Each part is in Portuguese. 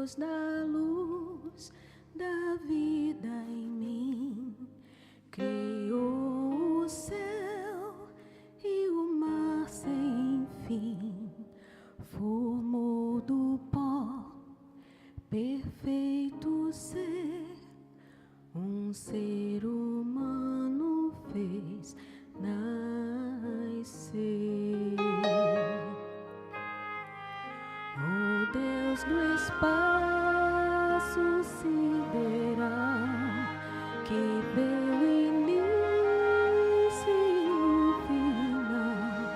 Deus da luz, da vida em mim, criou o céu e o mar sem fim, formou do pó perfeito ser, um ser humano fez nascer. O Deus do espaço sideral, que vê o início e o final,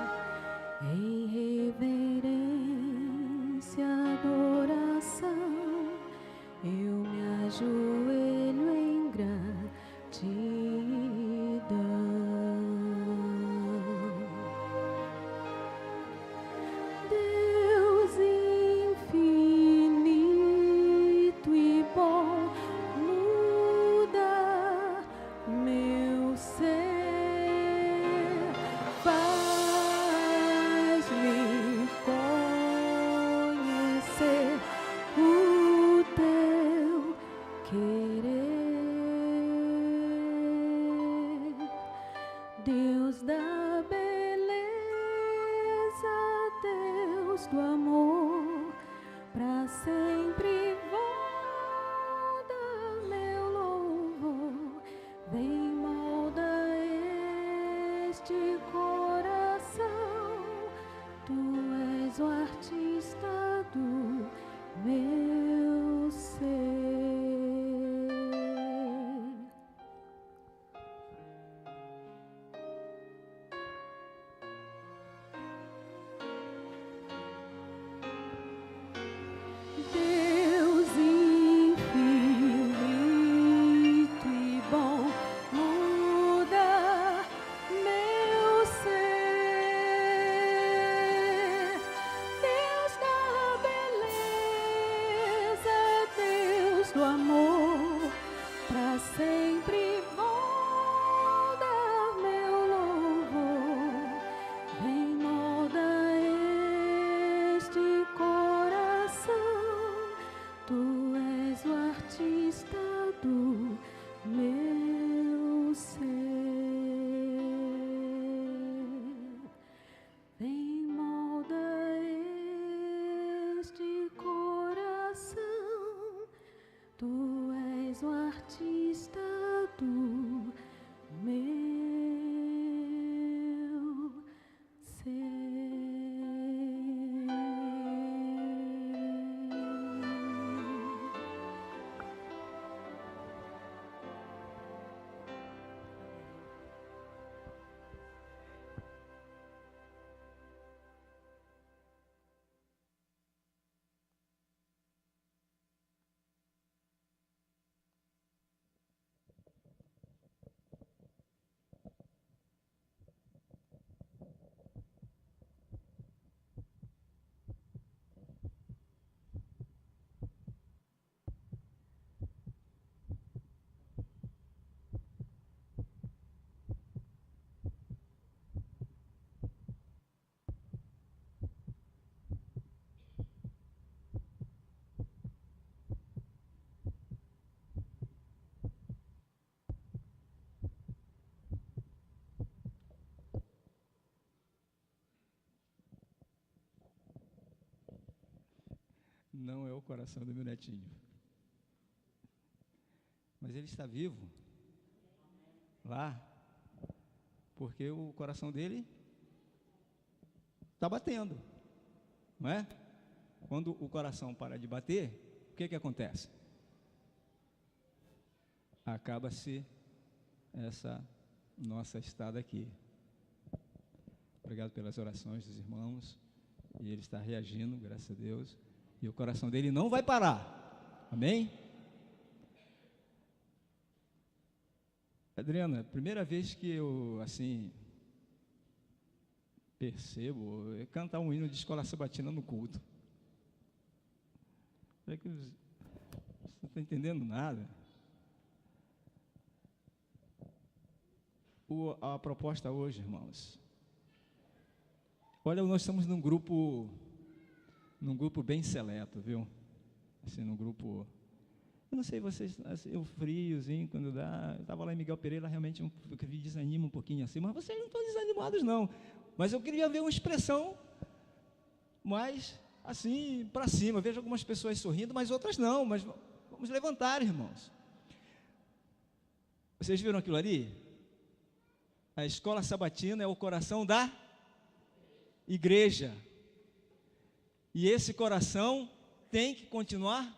em reverência, adoração, eu me ajoelho em gratidão. Deus infinito e bom, muda meu ser, faz-me conhecer o teu querer. Deus da beleza, Deus do amor, pra sempre volta meu louvor. Vem, molda este coração, tu és o artista do meu ser. Deus infinito e bom, muda meu ser. Deus da beleza, Deus do amor, pra sempre molda meu louvor. Vem, molda este coração, tu és o artista do meu ser. Vem, molda este coração, tu és o artista do meu ser. Não é o coração do meu netinho, mas ele está vivo lá, porque o coração dele está batendo, não é? Quando o coração para de bater, o que acontece? Acaba-se essa nossa estada aqui. Obrigado pelas orações dos irmãos, e ele está reagindo, graças a Deus, e o coração dele não vai parar, amém? Adriana, primeira vez que eu, assim, percebo cantar um hino de escola sabatina no culto. É que você não está entendendo nada. A proposta hoje, irmãos. Olha, nós estamos num grupo bem seleto, viu? assim, no grupo. Eu não sei, vocês, assim, o friozinho, quando dá. Eu estava lá em Miguel Pereira, realmente eu desanimo um pouquinho assim, mas vocês não estão desanimados, não. Mas eu queria ver uma expressão mais assim, para cima. Vejo algumas pessoas sorrindo, mas outras não. Mas vamos levantar, irmãos. Vocês viram aquilo ali? A escola sabatina é o coração da igreja. E esse coração tem que continuar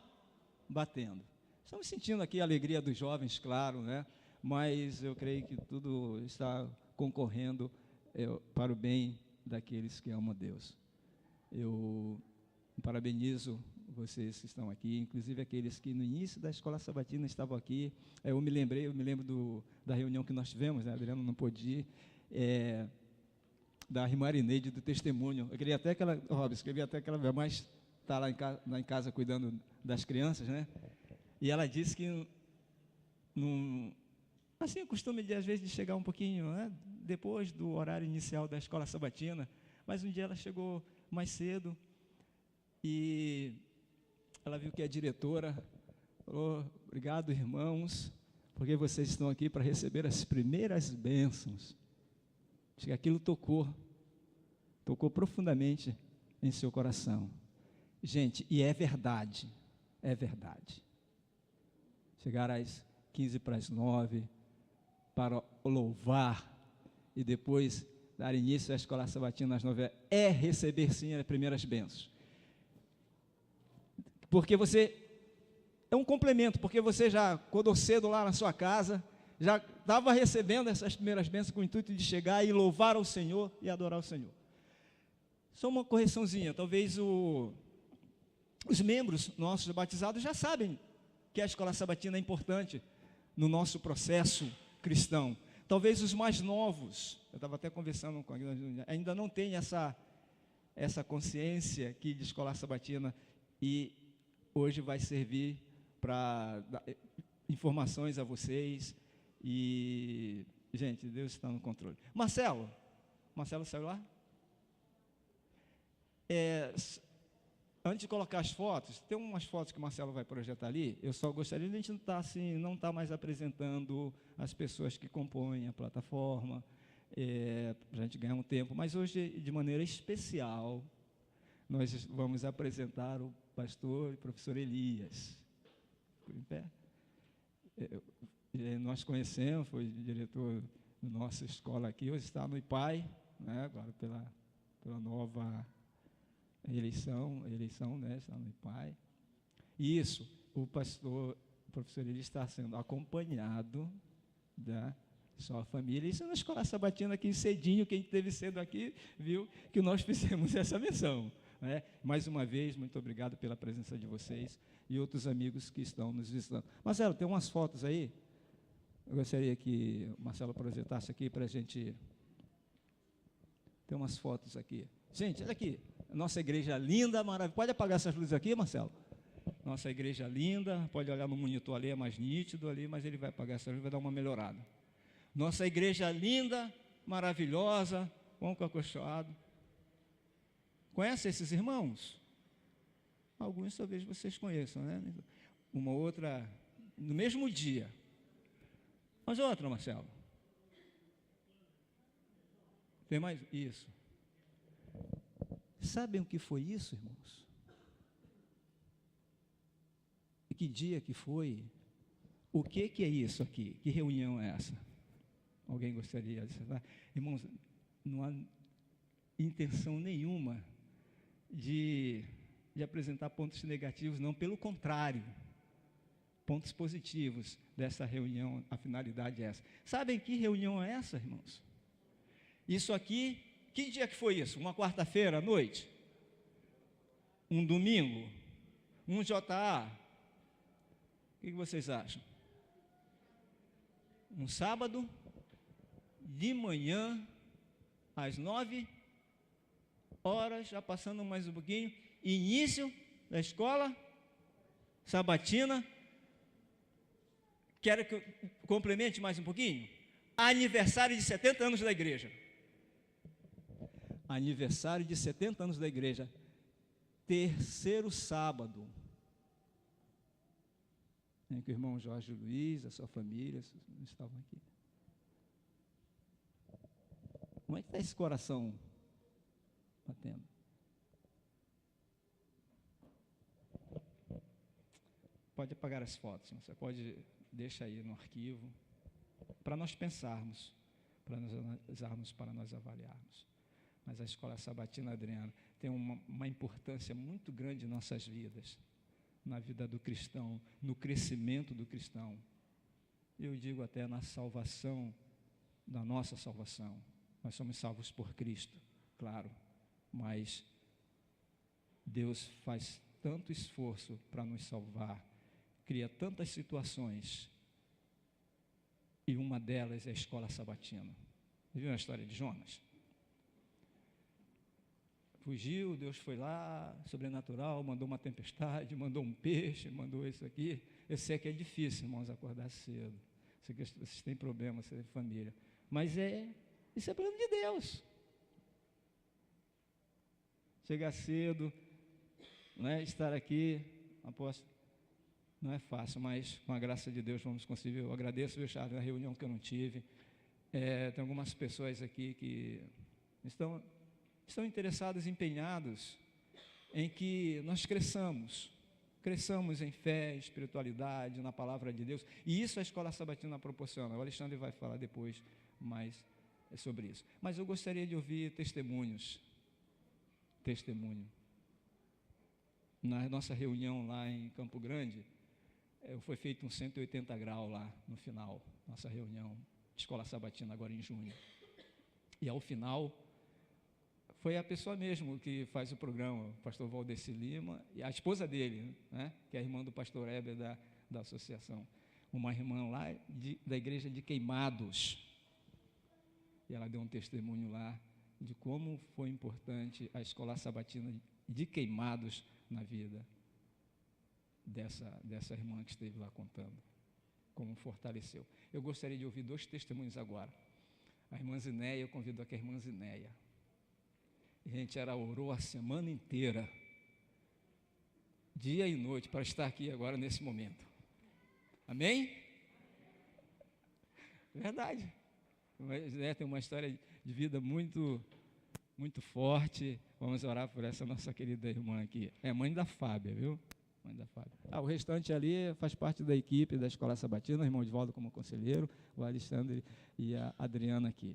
batendo. Estamos sentindo aqui a alegria dos jovens, claro, né? Mas eu creio que tudo está concorrendo para o bem daqueles que amam a Deus. Eu parabenizo vocês que estão aqui, inclusive aqueles que no início da escola sabatina estavam aqui. Eu me lembro da reunião que nós tivemos, né? Adriano não pôde ir, da irmã Arineide do testemunho. Eu queria até que ela, Robson, mas está lá em casa cuidando das crianças, né? E ela disse que assim, o costume de às vezes de chegar um pouquinho, né, depois do horário inicial da escola sabatina, mas um dia ela chegou mais cedo e ela viu que a diretora falou: obrigado, irmãos, porque vocês estão aqui para receber as primeiras bênçãos. Acho que aquilo tocou profundamente em seu coração. Gente, e é verdade. Chegar às 8:45 para louvar e depois dar início à escola sabatina às 9 é receber sim as primeiras bênçãos. Porque você é um complemento, porque você já acordou cedo lá na sua casa, já estava recebendo essas primeiras bênçãos com o intuito de chegar e louvar ao Senhor e adorar ao Senhor. Só uma correçãozinha, talvez os membros nossos batizados já sabem que a escola sabatina é importante no nosso processo cristão. Talvez os mais novos, eu estava até conversando com alguém, ainda não tem essa consciência aqui de escola sabatina, e hoje vai servir para dar informações a vocês. E, gente, Deus está no controle. Marcelo saiu lá? Antes de colocar as fotos, tem umas fotos que o Marcelo vai projetar ali. Eu só gostaria de a gente não estar mais apresentando as pessoas que compõem a plataforma, para a gente ganhar um tempo. Mas hoje, de maneira especial, nós vamos apresentar o pastor e professor Elias. Ficou em pé? Nós conhecemos, foi diretor da nossa escola aqui, hoje está no IPAI, né, agora pela nova eleição, né, está no IPAI. E isso, o professor Elias está sendo acompanhado da sua família. Isso na escola sabatina aqui cedinho, quem esteve cedo aqui, viu que nós fizemos essa menção. Né? Mais uma vez, muito obrigado pela presença de vocês e outros amigos que estão nos visitando. Marcelo, tem umas fotos aí? Eu gostaria que o Marcelo projetasse aqui para a gente. Tem umas fotos aqui. Gente, olha aqui. Nossa igreja linda, maravilhosa. Pode apagar essas luzes aqui, Marcelo? Nossa igreja linda. Pode olhar no monitor ali, é mais nítido ali, mas ele vai apagar essa luz, vai dar uma melhorada. Nossa igreja linda, maravilhosa, banco acolchoado. Conhece esses irmãos? Alguns talvez vocês conheçam, né? Uma outra, no mesmo dia. Mas outra, Marcelo. Tem mais? Isso. Sabem o que foi isso, irmãos? E que dia que foi? O que é isso aqui? Que reunião é essa? Alguém gostaria de falar? Irmãos, não há intenção nenhuma de apresentar pontos negativos, não, pelo contrário, pontos positivos dessa reunião, a finalidade é essa. Sabem que reunião é essa, irmãos? Isso aqui, que dia que foi isso? Uma quarta-feira à noite? Um domingo? Um JA? O que vocês acham? Um sábado, de manhã, às 9 horas, já passando mais um pouquinho, início da escola sabatina. Quero que eu complemente mais um pouquinho? Aniversário de 70 anos da igreja. Aniversário de 70 anos da igreja. Terceiro sábado. né, que o irmão Jorge Luiz, a sua família, estavam aqui. Como é que está esse coração batendo? Pode apagar as fotos, você pode deixar aí no arquivo, para nós pensarmos, para nós analisarmos, para nós avaliarmos. Mas a escola sabatina, Adriana, tem uma importância muito grande em nossas vidas, na vida do cristão, no crescimento do cristão. Eu digo até na salvação, da nossa salvação. Nós somos salvos por Cristo, claro, mas Deus faz tanto esforço para nos salvar, cria tantas situações, e uma delas é a escola sabatina. Viu a história de Jonas? Fugiu, Deus foi lá, sobrenatural, mandou uma tempestade, mandou um peixe, mandou isso aqui. Eu sei que é difícil, irmãos, acordar cedo. Sei que vocês têm problemas, vocês têm família. Mas isso é plano de Deus. Chegar cedo, né, estar aqui, aposto, não é fácil, mas com a graça de Deus vamos conseguir. Eu agradeço, viu, Charles, na reunião que eu não tive. Tem algumas pessoas aqui que estão interessados, empenhados em que nós cresçamos em fé, espiritualidade, na palavra de Deus, e isso a escola sabatina proporciona. O Alexandre vai falar depois mais sobre isso. Mas eu gostaria de ouvir testemunho. Na nossa reunião lá em Campo Grande, foi feito um 180 graus lá no final, nossa reunião, escola sabatina agora em junho. E ao final, foi a pessoa mesmo que faz o programa, o pastor Valdeci Lima, e a esposa dele, né, que é a irmã do pastor Heber da associação, uma irmã lá da igreja de Queimados, e ela deu um testemunho lá de como foi importante a escola sabatina de Queimados na vida dessa irmã que esteve lá contando, como fortaleceu. Eu gostaria de ouvir 2 testemunhos agora. A irmã Zinéia, eu convido aqui a irmã Zinéia. Gente, ela orou a semana inteira, dia e noite, para estar aqui agora nesse momento. Amém? Verdade. Mas, tem uma história de vida muito, muito forte. Vamos orar por essa nossa querida irmã aqui. É mãe da Fábia, viu? Mãe da Fábia. O restante ali faz parte da equipe da Escola Sabatina, o irmão Edvaldo como conselheiro, o Alexandre e a Adriana aqui.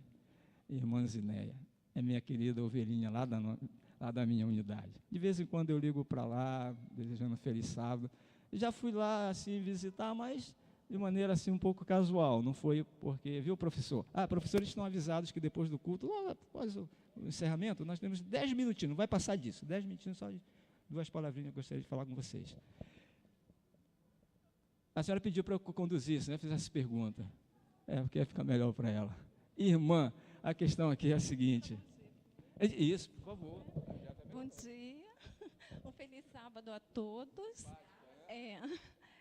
Irmã Zinéia. É minha querida ovelhinha lá da minha unidade. De vez em quando eu ligo para lá, desejando feliz sábado. Já fui lá, assim, visitar, mas de maneira, assim, um pouco casual. Não foi porque, viu, professor? Professores estão avisados que depois do culto, logo após o encerramento, nós temos 10 minutinhos, não vai passar disso. 10 minutinhos, só de 2 palavrinhas que eu gostaria de falar com vocês. A senhora pediu para eu conduzisse, né? Fizesse pergunta. Porque ia ficar melhor para ela. Irmã, a questão aqui é a seguinte. Isso, por favor. Bom dia. Um feliz sábado a todos.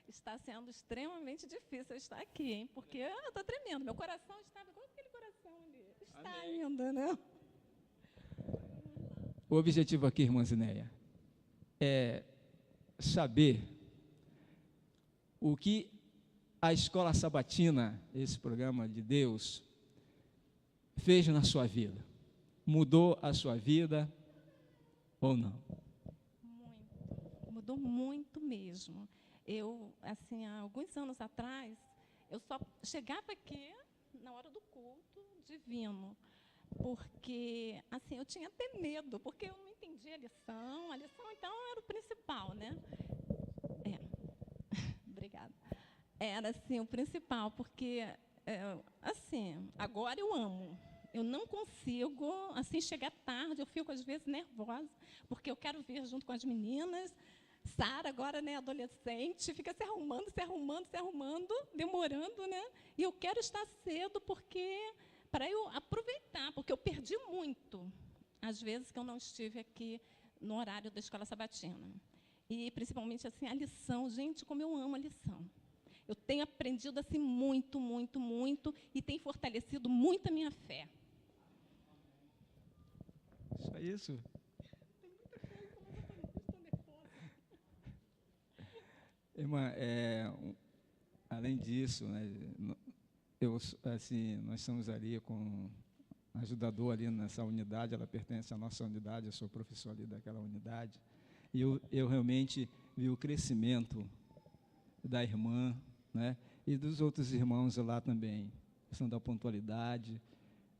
Está sendo extremamente difícil estar aqui, hein? Porque eu estou tremendo. Meu coração estava igual aquele coração ali. Está ainda, né? O objetivo aqui, irmã Zinéia, é saber o que a Escola Sabatina, esse programa de Deus, fez na sua vida. Mudou a sua vida ou não? Muito. Mudou muito mesmo. Eu, assim, há alguns anos atrás, eu só chegava aqui na hora do culto divino, porque, assim, eu tinha até medo, porque eu não entendia a lição, então, era o principal, né? Obrigada. Era, assim, o principal, porque, assim, agora eu amo. Eu não consigo, assim, chegar tarde, eu fico, às vezes, nervosa, porque eu quero vir junto com as meninas. Sara, agora, né, adolescente, fica se arrumando, demorando, né? E eu quero estar cedo, para eu aproveitar, porque eu perdi muito, às vezes, que eu não estive aqui no horário da Escola Sabatina. E, principalmente, assim, a lição. Gente, como eu amo a lição. Eu tenho aprendido, assim, muito, muito, muito, e tem fortalecido muito a minha fé. Só isso? Tem muita coisa, mas eu estou nervosa. Irmã, além disso, né, assim, nós estamos ali com ajudador ali nessa unidade, ela pertence à nossa unidade, eu sou professor ali daquela unidade, e eu realmente vi o crescimento da irmã, né, e dos outros irmãos lá também, a questão da pontualidade,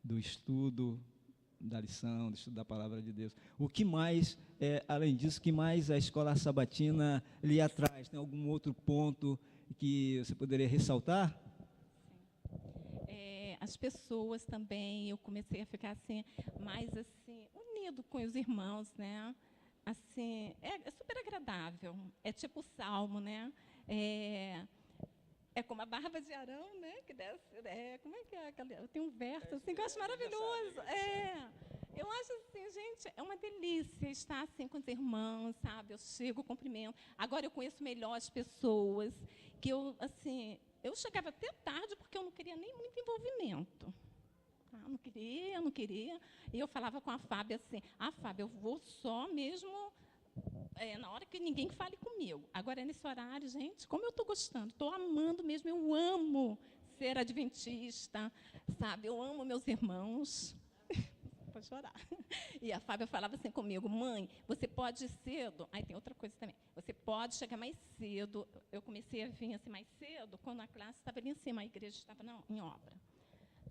do estudo da lição, do estudo da palavra de Deus. O que mais, além disso, que mais a escola sabatina lhe atrai? Tem algum outro ponto que você poderia ressaltar? As pessoas também, eu comecei a ficar assim, mais assim, unido com os irmãos, né? Assim, é super agradável. É tipo o salmo, né? É como a barba de Arão, né? Que desce, como é que é? Tem um verso assim que eu acho maravilhoso. Eu acho assim, gente, é uma delícia estar assim com os irmãos, sabe? Eu chego, cumprimento. Agora eu conheço melhor as pessoas, que eu, assim, eu chegava até tarde porque eu não queria nem muito envolvimento. Tá? Não queria. E eu falava com a Fábia assim, Fábia, eu vou só mesmo na hora que ninguém fale comigo. Agora, nesse horário, gente, como eu estou gostando, estou amando mesmo, eu amo ser adventista, sabe? Eu amo meus irmãos. Pode chorar. E a Fábia falava assim comigo, mãe, você pode ir cedo? Aí tem outra coisa também, você pode chegar mais cedo. Eu comecei a vir assim mais cedo, quando a classe estava ali em cima, a igreja estava em obra.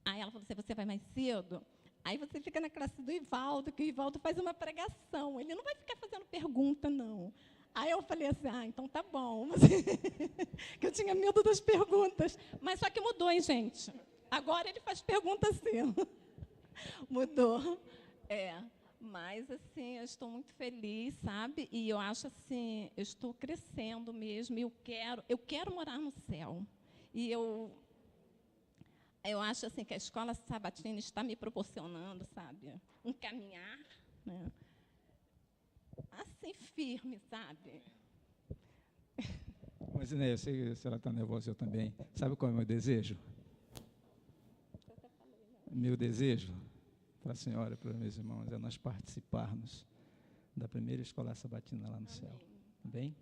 Aí ela falou assim, você vai mais cedo? Aí você fica na classe do Ivaldo, que o Ivaldo faz uma pregação. Ele não vai ficar fazendo pergunta, não. Aí eu falei assim, então tá bom. Que eu tinha medo das perguntas. Mas só que mudou, hein, gente? Agora ele faz pergunta assim. Mudou. Mas, assim, eu estou muito feliz, sabe? E eu acho, assim, eu estou crescendo mesmo. E eu quero morar no céu. E eu acho assim que a escola sabatina está me proporcionando, sabe, um caminhar, né, assim firme, sabe. Mas, Inéia, eu sei que a senhora está nervosa, eu também. Sabe qual é o meu desejo? Meu desejo para a senhora, para os meus irmãos, é nós participarmos da primeira escola sabatina lá no céu. Tá bem?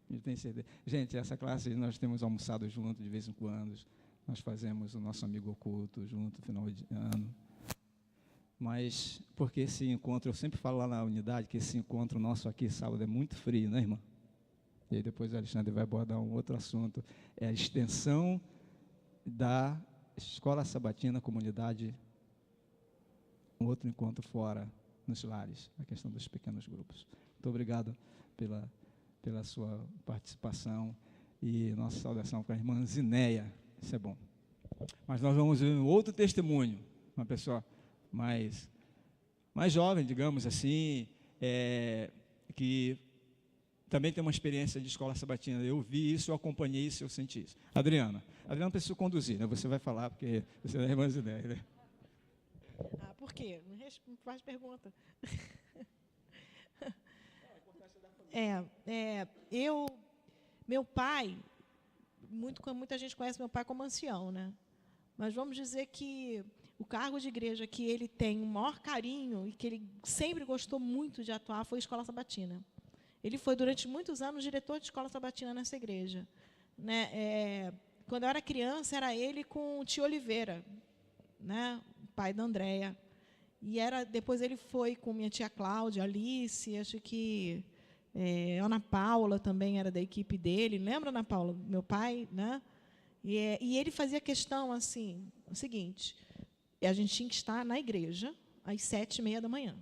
Eu tenho certeza. Gente, essa classe nós temos almoçado junto de vez em quando. Nós fazemos o nosso amigo oculto junto no final de ano. Mas, porque esse encontro, eu sempre falo lá na unidade que esse encontro nosso aqui, sábado, é muito frio, né, irmã? E aí depois o Alexandre vai abordar um outro assunto. É a extensão da escola sabatina, comunidade, um outro encontro fora, nos lares, a questão dos pequenos grupos. Muito obrigado pela sua participação e nossa saudação para a irmã Zinéia. Isso é bom. Mas nós vamos ver um outro testemunho, uma pessoa mais jovem, digamos assim, que também tem uma experiência de escola sabatina. Eu vi isso, eu acompanhei isso, eu senti isso. Adriana precisa conduzir, né? Você vai falar, porque você é da irmã Zinéia, né? Por quê? Não faz pergunta. Meu pai, muita gente conhece meu pai como ancião, né? Mas vamos dizer que o cargo de igreja que ele tem o maior carinho e que ele sempre gostou muito de atuar foi a escola sabatina. Ele foi, durante muitos anos, diretor de escola sabatina nessa igreja. Né? Quando eu era criança, era ele com o tio Oliveira, né? O pai da Andréia. E depois ele foi com minha tia Cláudia, Alice, acho que Ana Paula também era da equipe dele. Lembra, Ana Paula? Meu pai, né? E ele fazia questão, assim, o seguinte, a gente tinha que estar na igreja às 7h30 da manhã.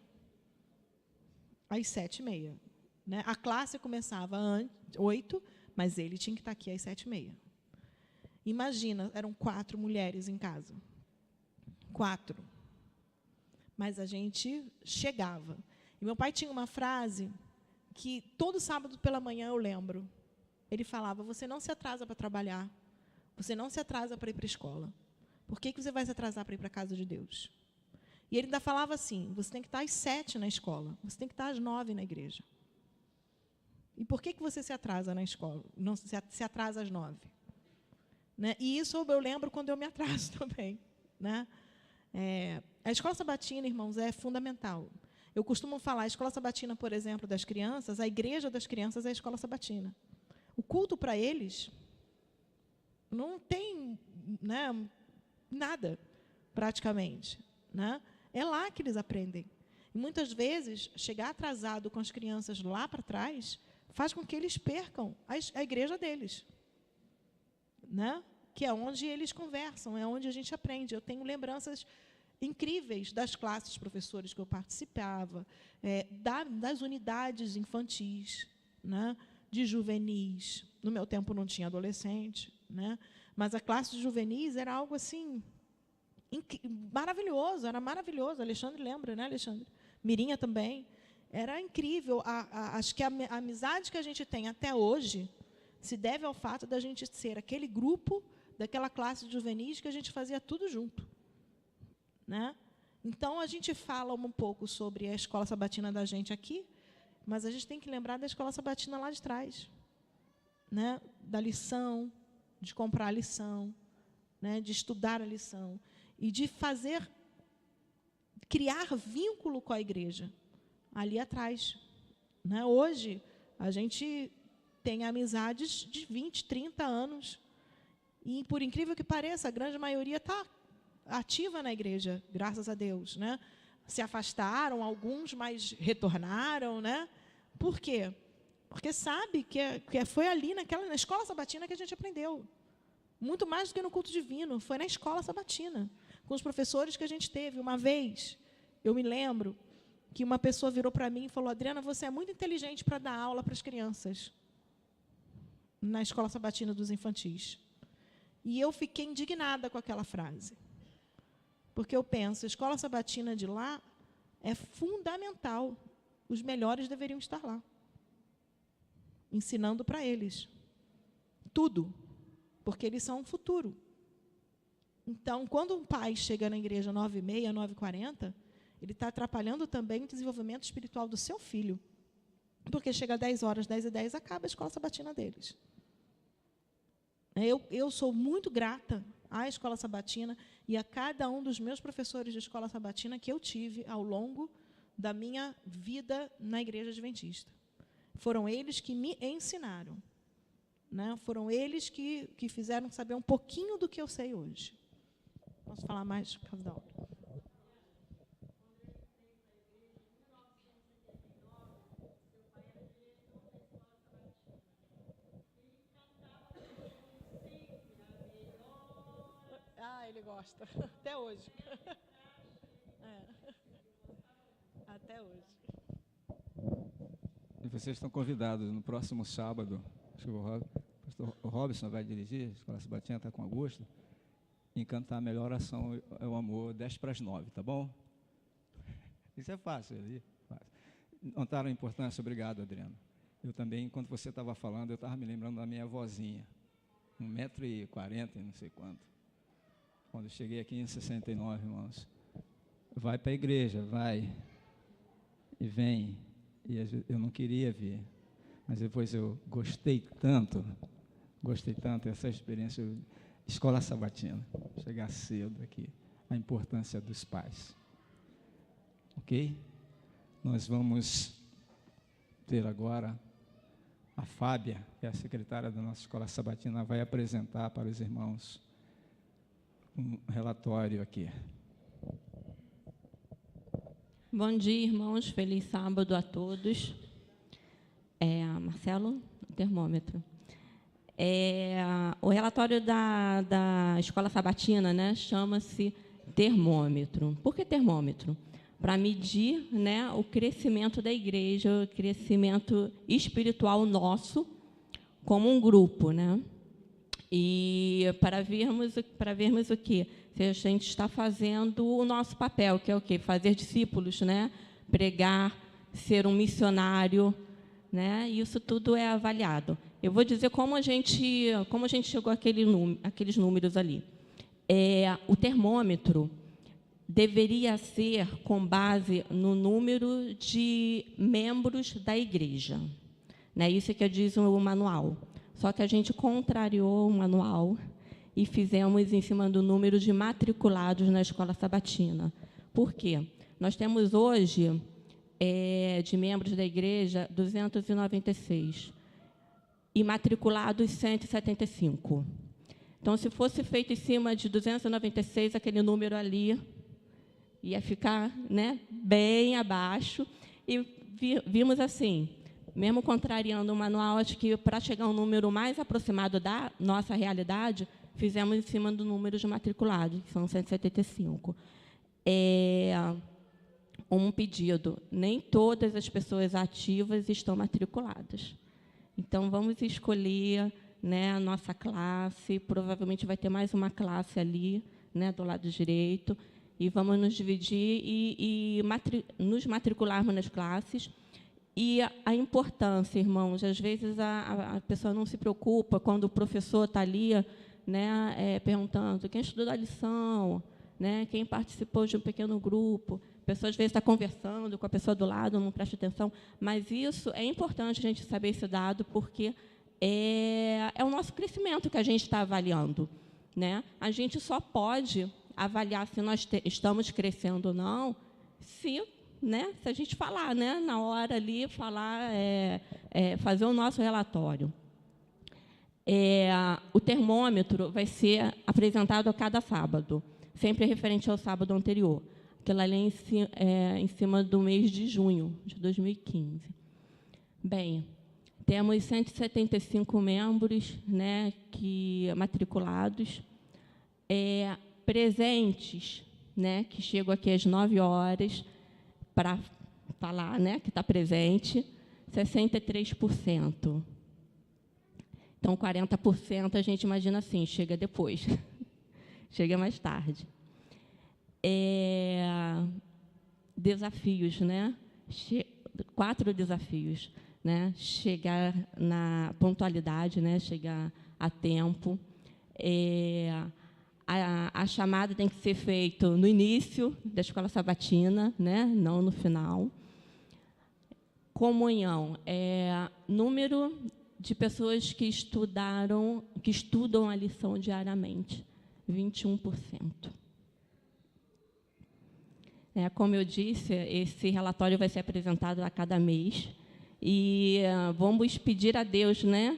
Às 7h30. Né? A classe começava às 8h, mas ele tinha que estar aqui às 7h30. Imagina, eram 4 mulheres em casa. 4. Mas a gente chegava. E meu pai tinha uma frase que todo sábado pela manhã eu lembro. Ele falava, você não se atrasa para trabalhar, você não se atrasa para ir para a escola. Por que você vai se atrasar para ir para a casa de Deus? E ele ainda falava assim, você tem que estar às 7h na escola, você tem que estar às 9h na igreja. E por que você se atrasa na escola? Não se atrasa às 9h? Né? E isso eu lembro quando eu me atraso também. Né? A escola sabatina, irmãos, é fundamental. Eu costumo falar, a escola sabatina, por exemplo, das crianças, a igreja das crianças é a escola sabatina. O culto para eles Não tem, né, nada, praticamente. Né? É lá que eles aprendem. E, muitas vezes, chegar atrasado com as crianças lá para trás faz com que eles percam a igreja deles. Né? Que é onde eles conversam, é onde a gente aprende. Eu tenho lembranças incríveis das classes de professores que eu participava, das unidades infantis, né? De juvenis. No meu tempo não tinha adolescente, né? Mas a classe de juvenis era algo assim maravilhoso, era maravilhoso. Alexandre lembra, né, Alexandre? Mirinha também. Era incrível. Acho que a amizade que a gente tem até hoje se deve ao fato da gente ser aquele grupo daquela classe de juvenis que a gente fazia tudo junto. Né? Então, a gente fala um pouco sobre a escola sabatina da gente aqui, mas a gente tem que lembrar da escola sabatina lá de trás. Né? Da lição, de comprar a lição, né? De estudar a lição e de criar vínculo com a igreja ali atrás. Né? Hoje, a gente tem amizades de 20, 30 anos. E, por incrível que pareça, a grande maioria está ativa na igreja, graças a Deus. Né? Se afastaram, alguns, mas retornaram. Né? Por quê? Porque sabe que foi ali, na escola sabatina, que a gente aprendeu. Muito mais do que no culto divino. Foi na escola sabatina, com os professores que a gente teve. Uma vez, eu me lembro que uma pessoa virou para mim e falou: Adriana, você é muito inteligente para dar aula para as crianças na escola sabatina dos infantis. E eu fiquei indignada com aquela frase. Porque eu penso, a escola sabatina de lá é fundamental. Os melhores deveriam estar lá, ensinando para eles tudo, porque eles são o futuro. Então, quando um pai chega na igreja 9h30, 9h40, ele está atrapalhando também o desenvolvimento espiritual do seu filho. Porque chega às 10 horas, 10h10, acaba a escola sabatina deles. Eu sou muito grata à escola sabatina e a cada um dos meus professores de escola sabatina que eu tive ao longo da minha vida na igreja adventista. Foram eles que me ensinaram. Né? Foram eles que fizeram saber um pouquinho do que eu sei hoje. Posso falar mais por causa da aula? Ele gosta. Até hoje. Até hoje. E vocês estão convidados no próximo sábado. Acho que o pastor Robson vai dirigir, a escola sabatina está com Augusto, em cantar a melhor oração é o amor, 10:50, tá bom? Isso é fácil. Notaram a importância? Obrigado, Adriano. Eu também, enquanto você estava falando, eu estava me lembrando da minha avózinha, 1,40 m, não sei quanto. Quando eu cheguei aqui em 69, irmãos, vai para a igreja, vai e vem. E eu não queria vir, mas depois eu gostei tanto dessa experiência, escola sabatina, chegar cedo aqui, a importância dos pais. Ok? Nós vamos ter agora a Fábia, que é a secretária da nossa escola sabatina, vai apresentar para os irmãos um relatório aqui. Bom dia, irmãos. Feliz sábado a todos. Marcelo, termômetro. O relatório da escola sabatina, né, chama-se termômetro. Por que termômetro? Para medir, né, o crescimento da igreja, o crescimento espiritual nosso como um grupo, né? E para vermos o quê? Se a gente está fazendo o nosso papel, que é o quê? Fazer discípulos, né? Pregar, ser um missionário, né? Isso tudo é avaliado. Eu vou dizer como a gente chegou àqueles números ali. O termômetro deveria ser com base no número de membros da igreja, né? Isso que diz o manual. Só que a gente contrariou o manual e fizemos em cima do número de matriculados na escola sabatina. Por quê? Nós temos hoje, de membros da igreja, 296, e matriculados 175. Então, se fosse feito em cima de 296, aquele número ali ia ficar, né, bem abaixo. E vimos assim, mesmo contrariando o manual, acho que para chegar a um número mais aproximado da nossa realidade, fizemos em cima do número de matriculados, que são 175. Um pedido: nem todas as pessoas ativas estão matriculadas. Então, vamos escolher, né, a nossa classe, provavelmente vai ter mais uma classe ali, né, do lado direito, e vamos nos dividir e nos matricularmos nas classes. E a importância, irmãos, às vezes a pessoa não se preocupa quando o professor está ali, né, perguntando quem estudou a lição, né, quem participou de um pequeno grupo. A pessoa, às vezes, está conversando com a pessoa do lado, não presta atenção, mas isso é importante a gente saber esse dado, porque é o nosso crescimento que a gente está avaliando, né? A gente só pode avaliar se nós estamos crescendo ou não se, né, se a gente falar, né, na hora ali, falar, fazer o nosso relatório. O termômetro vai ser apresentado a cada sábado, sempre referente ao sábado anterior. Aquilo ali em cima do mês de junho de 2015. Bem, temos 175 membros, né, matriculados, presentes, né, que chegam aqui às 9 horas para falar, né, que está presente, 63%. Então, 40% a gente imagina assim, chega depois, chega mais tarde. Desafios, né? 4 desafios, né? Chegar na pontualidade, né? Chegar a tempo. A chamada tem que ser feita no início da escola sabatina, né? Não no final. Comunhão, número de pessoas que estudam a lição diariamente, 21%. Como eu disse, esse relatório vai ser apresentado a cada mês. E vamos pedir a Deus, né,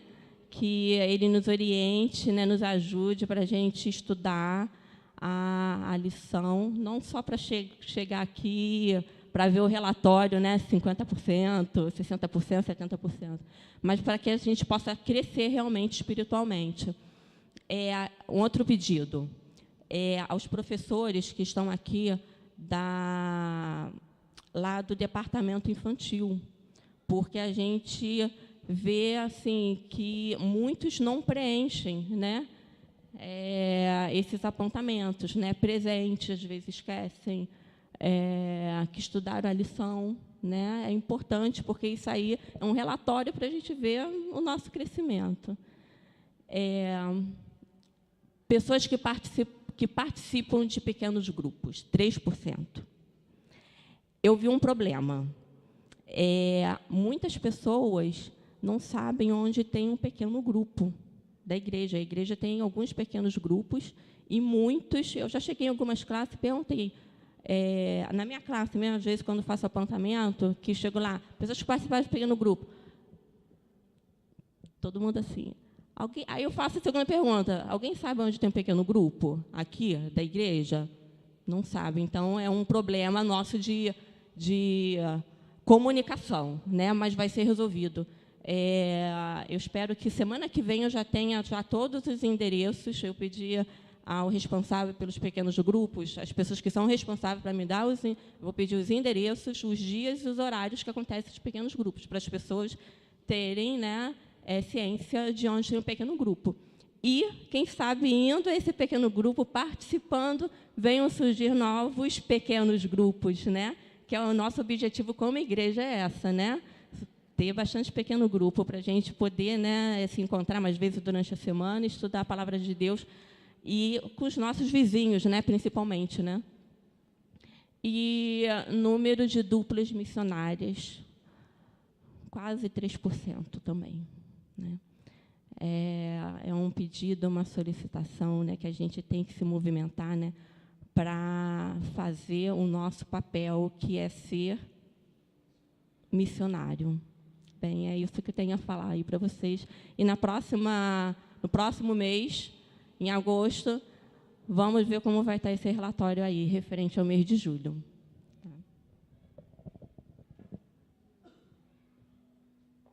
que Ele nos oriente, né, nos ajude para a gente estudar a lição, não só para chegar aqui para ver o relatório, né, 50%, 60%, 70%, mas para que a gente possa crescer realmente espiritualmente. Um outro pedido aos professores que estão aqui lá do departamento infantil, porque a gente vê assim que muitos não preenchem, né, esses apontamentos, né, presentes, às vezes esquecem que estudaram a lição, né, é importante, porque isso aí é um relatório para a gente ver o nosso crescimento. Pessoas que participam de pequenos grupos, 3%. Eu vi um problema. Muitas pessoas não sabem onde tem um pequeno grupo da igreja. A igreja tem alguns pequenos grupos e muitos... Eu já cheguei em algumas classes e perguntei. Na minha classe, mesmo, às vezes, quando faço apontamento, que chego lá, pessoas que participaram de pequeno grupo. Todo mundo assim... Aí eu faço a segunda pergunta. Alguém sabe onde tem um pequeno grupo aqui, da igreja? Não sabe. Então, é um problema nosso de comunicação, né? Mas vai ser resolvido. Eu espero que semana que vem eu já tenha todos os endereços. Eu pedi ao responsável pelos pequenos grupos, as pessoas que são responsáveis para me dar vou pedir os endereços, os dias e os horários que acontecem os pequenos grupos, para as pessoas terem, né, ciência de onde tem um pequeno grupo. E, quem sabe, indo a esse pequeno grupo, participando, venham surgir novos pequenos grupos, né? Que é o nosso objetivo como igreja, né? Ter bastante pequeno grupo para a gente poder, né, se encontrar mais vezes durante a semana, estudar a palavra de Deus e com os nossos vizinhos, né, principalmente, né? E número de duplas missionárias, quase 3% também. Né? É um pedido, uma solicitação, né, que a gente tem que se movimentar, né, para fazer o nosso papel, que é ser missionário. Bem, é isso que eu tenho a falar aí para vocês. E no próximo mês, em agosto, vamos ver como vai estar esse relatório aí, referente ao mês de julho.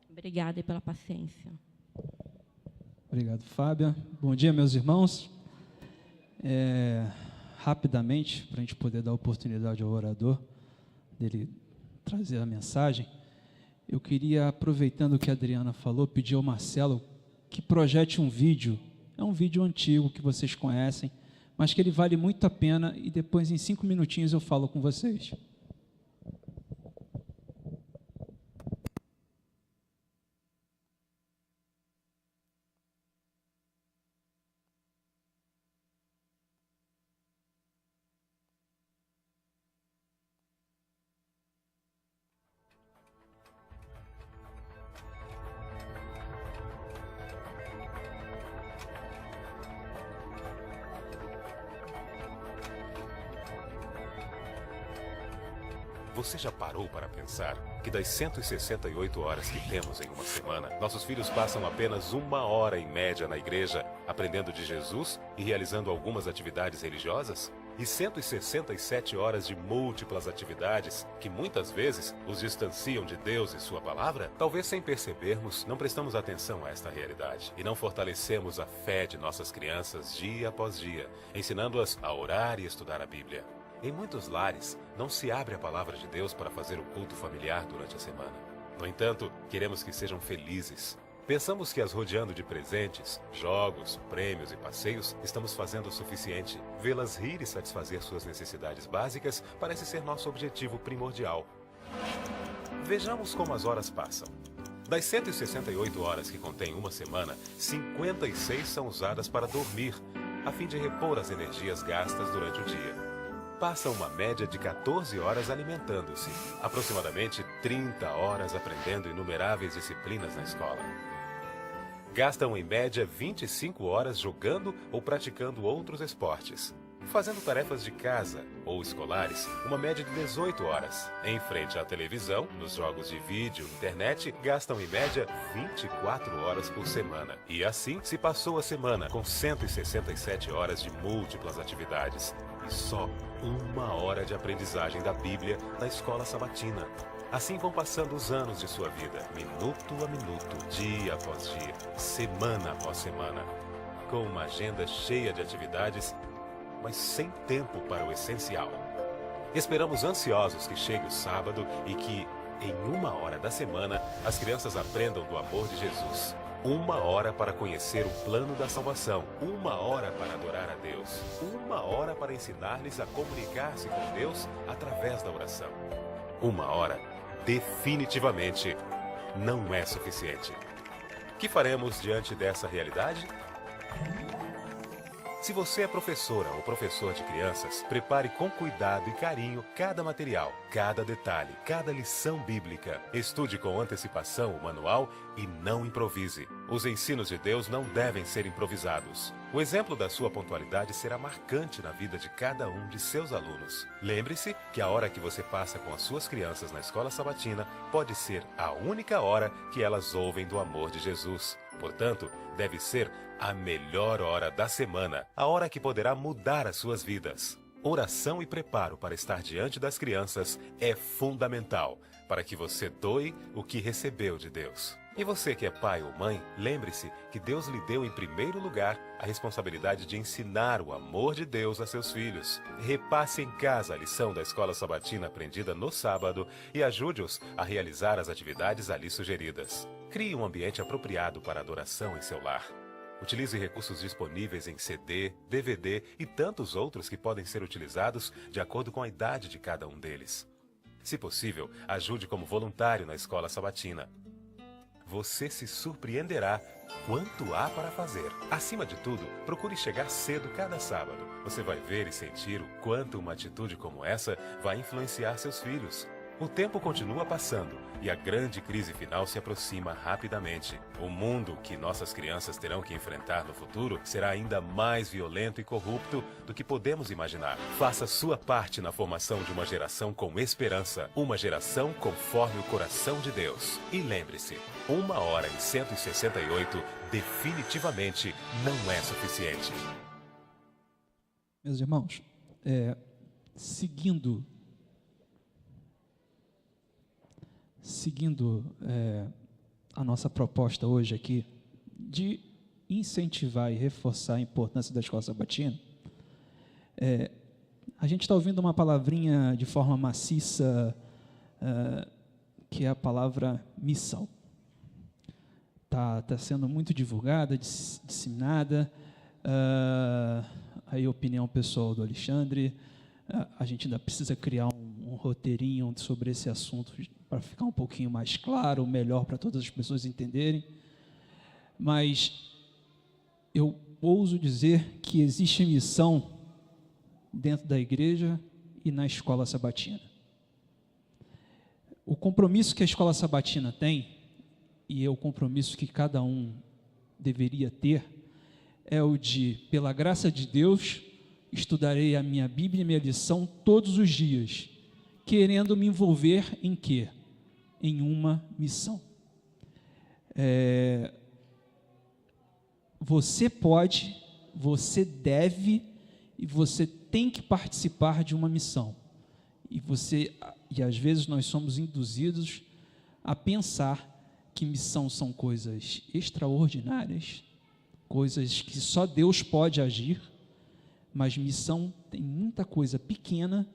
Obrigada pela paciência. Obrigado, Fábia. Bom dia, meus irmãos. Rapidamente, para a gente poder dar oportunidade ao orador dele trazer a mensagem, eu queria, aproveitando o que a Adriana falou, pedir ao Marcelo que projete um vídeo. É um vídeo antigo que vocês conhecem, mas que ele vale muito a pena, e depois, em 5 minutinhos, eu falo com vocês. Você já parou para pensar que das 168 horas que temos em uma semana, nossos filhos passam apenas 1 hora em média na igreja, aprendendo de Jesus e realizando algumas atividades religiosas? E 167 horas de múltiplas atividades que muitas vezes os distanciam de Deus e sua palavra? Talvez sem percebermos, não prestamos atenção a esta realidade e não fortalecemos a fé de nossas crianças dia após dia, ensinando-as a orar e estudar a Bíblia. Em muitos lares, não se abre a palavra de Deus para fazer o culto familiar durante a semana. No entanto, queremos que sejam felizes. Pensamos que as rodeando de presentes, jogos, prêmios e passeios, estamos fazendo o suficiente. Vê-las rir e satisfazer suas necessidades básicas parece ser nosso objetivo primordial. Vejamos como as horas passam. Das 168 horas que contém uma semana, 56 são usadas para dormir, a fim de repor as energias gastas durante o dia. Passa uma média de 14 horas alimentando-se, aproximadamente 30 horas aprendendo inumeráveis disciplinas na escola. Gastam em média 25 horas jogando ou praticando outros esportes. Fazendo tarefas de casa ou escolares, uma média de 18 horas. Em frente à televisão, nos jogos de vídeo, internet, gastam em média 24 horas por semana. E assim se passou a semana, com 167 horas de múltiplas atividades. E só 1 hora de aprendizagem da Bíblia na escola sabatina. Assim vão passando os anos de sua vida, minuto a minuto, dia após dia, semana após semana, com uma agenda cheia de atividades, mas sem tempo para o essencial. Esperamos ansiosos que chegue o sábado e que, em 1 hora da semana, as crianças aprendam do amor de Jesus. 1 hora para conhecer o plano da salvação. 1 hora para adorar a Deus. 1 hora para ensinar-lhes a comunicar-se com Deus através da oração. 1 hora, definitivamente, não é suficiente. O que faremos diante dessa realidade? Se você é professora ou professor de crianças, prepare com cuidado e carinho cada material, cada detalhe, cada lição bíblica. Estude com antecipação o manual e não improvise. Os ensinos de Deus não devem ser improvisados. O exemplo da sua pontualidade será marcante na vida de cada um de seus alunos. Lembre-se que a hora que você passa com as suas crianças na escola sabatina pode ser a única hora que elas ouvem do amor de Jesus. Portanto, deve ser a melhor hora da semana, a hora que poderá mudar as suas vidas. Oração e preparo para estar diante das crianças é fundamental para que você doe o que recebeu de Deus. E você que é pai ou mãe, lembre-se que Deus lhe deu em primeiro lugar a responsabilidade de ensinar o amor de Deus a seus filhos. Repasse em casa a lição da escola sabatina aprendida no sábado e ajude-os a realizar as atividades ali sugeridas. Crie um ambiente apropriado para adoração em seu lar. Utilize recursos disponíveis em CD, DVD e tantos outros que podem ser utilizados de acordo com a idade de cada um deles. Se possível, ajude como voluntário na escola sabatina. Você se surpreenderá quanto há para fazer. Acima de tudo, procure chegar cedo cada sábado. Você vai ver e sentir o quanto uma atitude como essa vai influenciar seus filhos. O tempo continua passando e a grande crise final se aproxima rapidamente. O mundo que nossas crianças terão que enfrentar no futuro será ainda mais violento e corrupto do que podemos imaginar. Faça sua parte na formação de uma geração com esperança, uma geração conforme o coração de Deus. E lembre-se, 1 hora e 168 definitivamente não é suficiente. Meus irmãos, seguindo a nossa proposta hoje aqui de incentivar e reforçar a importância da escola sabatina, a gente está ouvindo uma palavrinha de forma maciça, que é a palavra missão. Tá sendo muito divulgada, disseminada, aí a opinião pessoal do Alexandre, a gente ainda precisa criar um roteirinho sobre esse assunto para ficar um pouquinho mais claro, melhor para todas as pessoas entenderem. Mas eu ouso dizer que existe missão dentro da igreja e na escola sabatina. O compromisso que a escola sabatina tem, e é o compromisso que cada um deveria ter, é o de, pela graça de Deus, estudarei a minha Bíblia e minha lição todos os dias, querendo me envolver em quê? Em uma missão. Você pode, você deve e você tem que participar de uma missão. E às vezes nós somos induzidos a pensar que missão são coisas extraordinárias, coisas que só Deus pode agir, mas missão tem muita coisa pequena,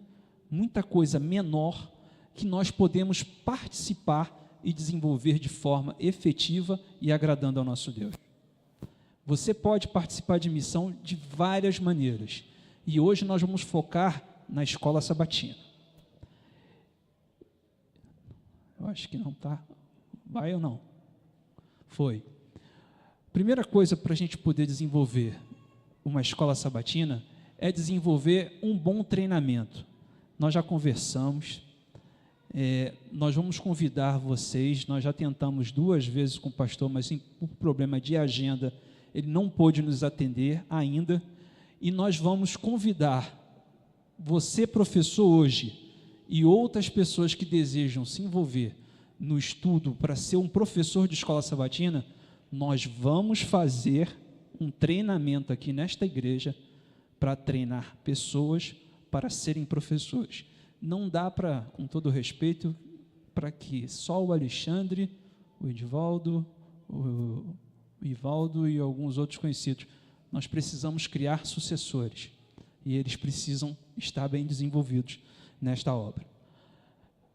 muita coisa menor, que nós podemos participar e desenvolver de forma efetiva e agradando ao nosso Deus. Você pode participar de missão de várias maneiras, e hoje nós vamos focar na escola sabatina. Eu acho que não está. Vai ou não? Foi. Primeira coisa para a gente poder desenvolver uma escola sabatina é desenvolver um bom treinamento. Nós já conversamos, nós vamos convidar vocês, nós já tentamos 2 vezes com o pastor, mas por problema de agenda, ele não pôde nos atender ainda, e nós vamos convidar você, professor, hoje, e outras pessoas que desejam se envolver no estudo para ser um professor de escola sabatina. Nós vamos fazer um treinamento aqui nesta igreja para treinar pessoas para serem professores. Não dá para, com todo respeito, para que só o Alexandre, o Edivaldo, o Ivaldo e alguns outros conhecidos. Nós precisamos criar sucessores e eles precisam estar bem desenvolvidos nesta obra.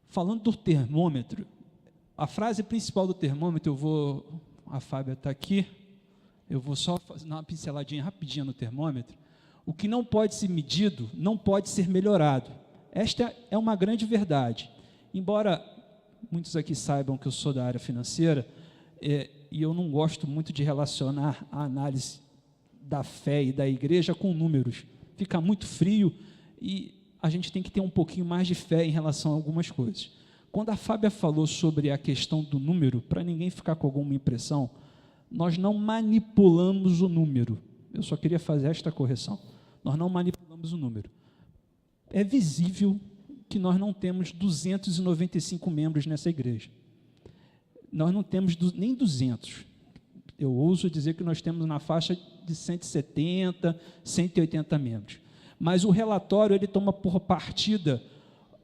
Falando do termômetro, a frase principal do termômetro, a Fábia está aqui, eu vou só fazer uma pinceladinha rapidinha no termômetro. O que não pode ser medido, não pode ser melhorado. Esta é uma grande verdade. Embora muitos aqui saibam que eu sou da área financeira, e eu não gosto muito de relacionar a análise da fé e da igreja com números. Fica muito frio e a gente tem que ter um pouquinho mais de fé em relação a algumas coisas. Quando a Fábia falou sobre a questão do número, para ninguém ficar com alguma impressão, nós não manipulamos o número. Eu só queria fazer esta correção. Nós não manipulamos o número. É visível que nós não temos 295 membros nessa igreja. Nós não temos nem 200. Eu ouso dizer que nós temos na faixa de 170, 180 membros. Mas o relatório, ele toma por partida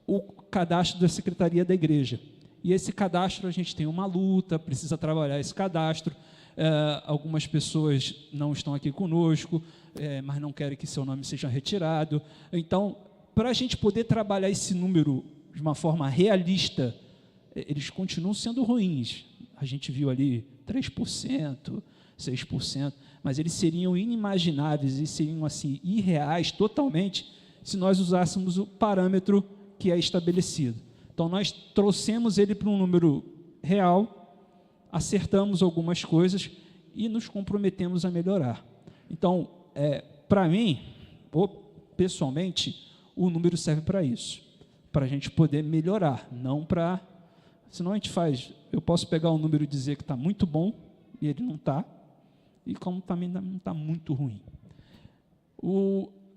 o cadastro da secretaria da igreja. E esse cadastro, a gente tem uma luta, precisa trabalhar esse cadastro. Algumas pessoas não estão aqui conosco, mas não querem que seu nome seja retirado. Então, para a gente poder trabalhar esse número de uma forma realista, eles continuam sendo ruins. A gente viu ali 3%, 6%, mas eles seriam inimagináveis e seriam assim irreais totalmente se nós usássemos o parâmetro que é estabelecido. Então, nós trouxemos ele para um número real, acertamos algumas coisas e nos comprometemos a melhorar. Então, para mim, pessoalmente, o número serve para isso, para a gente poder melhorar, não para... Senão a gente faz... Eu posso pegar um número e dizer que está muito bom, e ele não está, e como também não está muito ruim.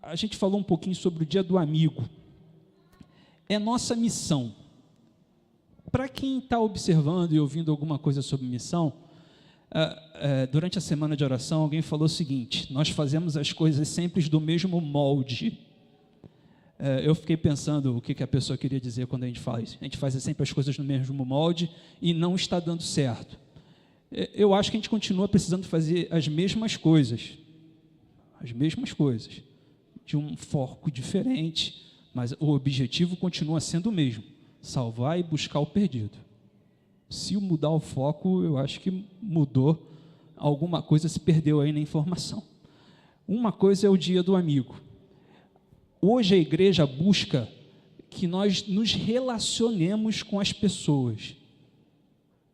A gente falou um pouquinho sobre o Dia do Amigo. É nossa missão. Para quem está observando e ouvindo alguma coisa sobre missão, durante a semana de oração, alguém falou o seguinte: nós fazemos as coisas sempre do mesmo molde. Eu fiquei pensando o que a pessoa queria dizer quando a gente faz. A gente faz sempre as coisas no mesmo molde e não está dando certo. Eu acho que a gente continua precisando fazer as mesmas coisas, de um foco diferente, mas o objetivo continua sendo o mesmo: salvar e buscar o perdido. Se mudar o foco, eu acho que mudou, alguma coisa se perdeu aí na informação. Uma coisa é o Dia do Amigo. Hoje a igreja busca que nós nos relacionemos com as pessoas,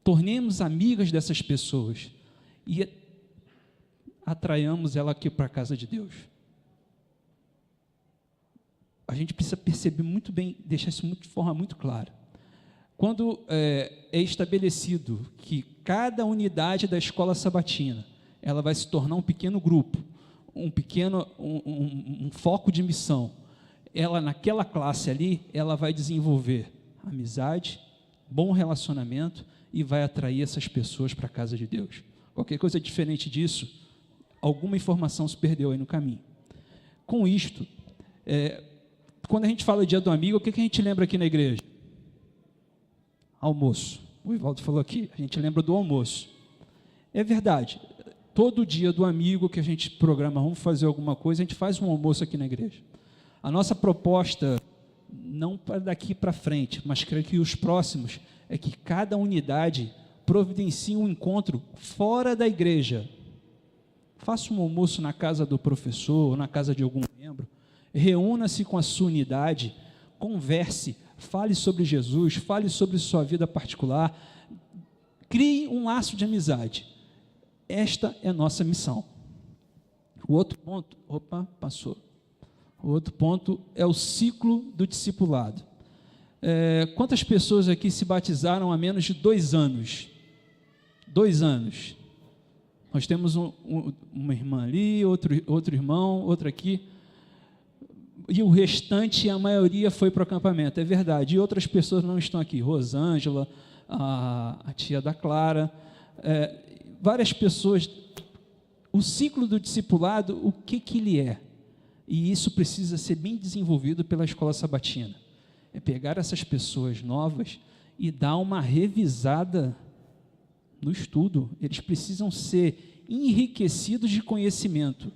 tornemos amigas dessas pessoas e atraiamos ela aqui para a casa de Deus. A gente precisa perceber muito bem, deixar isso de forma muito clara. Quando é estabelecido que cada unidade da escola sabatina, ela vai se tornar um pequeno grupo, um foco de missão, ela naquela classe ali, ela vai desenvolver amizade, bom relacionamento e vai atrair essas pessoas para a casa de Deus. Qualquer coisa diferente disso, alguma informação se perdeu aí no caminho. Com isto, quando a gente fala Dia do Amigo, o que a gente lembra aqui na igreja? Almoço. O Ivaldo falou aqui, a gente lembra do almoço. É verdade, todo dia do amigo que a gente programa, vamos fazer alguma coisa, a gente faz um almoço aqui na igreja. A nossa proposta, não para daqui para frente, mas creio que os próximos, é que cada unidade providencie um encontro fora da igreja. Faça um almoço na casa do professor, ou na casa de algum membro, reúna-se com a sua unidade, converse, fale sobre Jesus, fale sobre sua vida particular, crie um laço de amizade. Esta é a nossa missão. O outro ponto, O outro ponto é o ciclo do discipulado. Quantas pessoas aqui se batizaram há menos de 2 anos? 2 anos. Nós temos uma irmã ali, outro irmão, outro aqui. E o restante, a maioria foi para o acampamento, é verdade. E outras pessoas não estão aqui. Rosângela, a tia da Clara, várias pessoas. O ciclo do discipulado, o que ele é? E isso precisa ser bem desenvolvido pela escola sabatina. É pegar essas pessoas novas e dar uma revisada no estudo. Eles precisam ser enriquecidos de conhecimento.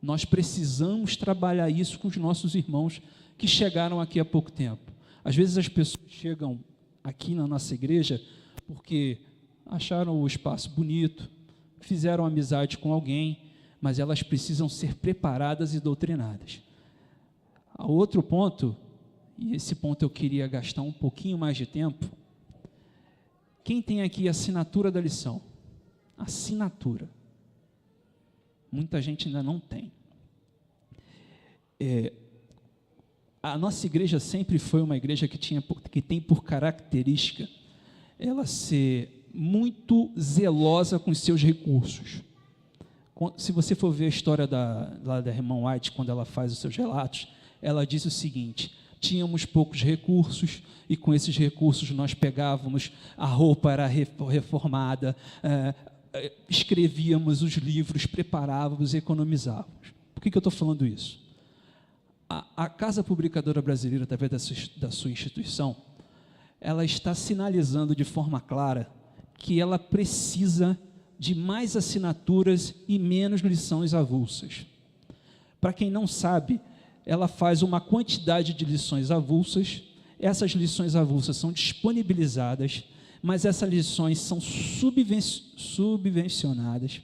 Nós precisamos trabalhar isso com os nossos irmãos que chegaram aqui há pouco tempo. Às vezes as pessoas chegam aqui na nossa igreja porque acharam o espaço bonito, fizeram amizade com alguém, mas elas precisam ser preparadas e doutrinadas. Outro ponto, e esse ponto eu queria gastar um pouquinho mais de tempo, quem tem aqui a assinatura da lição? Assinatura. Muita gente ainda não tem. A nossa igreja sempre foi uma igreja que tem por característica ela ser muito zelosa com os seus recursos. Se você for ver a história da irmã White, quando ela faz os seus relatos, ela diz o seguinte: tínhamos poucos recursos e com esses recursos nós pegávamos, a roupa era reformada, escrevíamos os livros, preparávamos, economizávamos. Por que eu estou falando isso? A Casa Publicadora Brasileira, através da sua instituição, ela está sinalizando de forma clara que ela precisa de mais assinaturas e menos lições avulsas. Para quem não sabe, ela faz uma quantidade de lições avulsas, essas lições avulsas são disponibilizadas, mas essas lições são subvencionadas,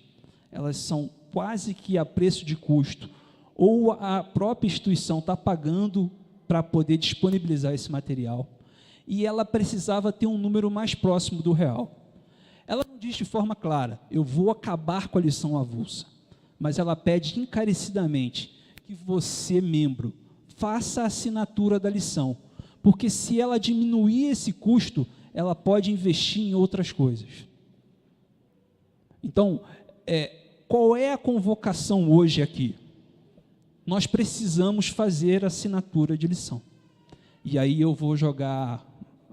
elas são quase que a preço de custo, ou a própria instituição está pagando para poder disponibilizar esse material, e ela precisava ter um número mais próximo do real. Ela não diz de forma clara, eu vou acabar com a lição avulsa, mas ela pede encarecidamente que você, membro, faça a assinatura da lição, porque se ela diminuir esse custo, ela pode investir em outras coisas. Então, qual é a convocação hoje aqui? Nós precisamos fazer assinatura de lição. E aí eu vou jogar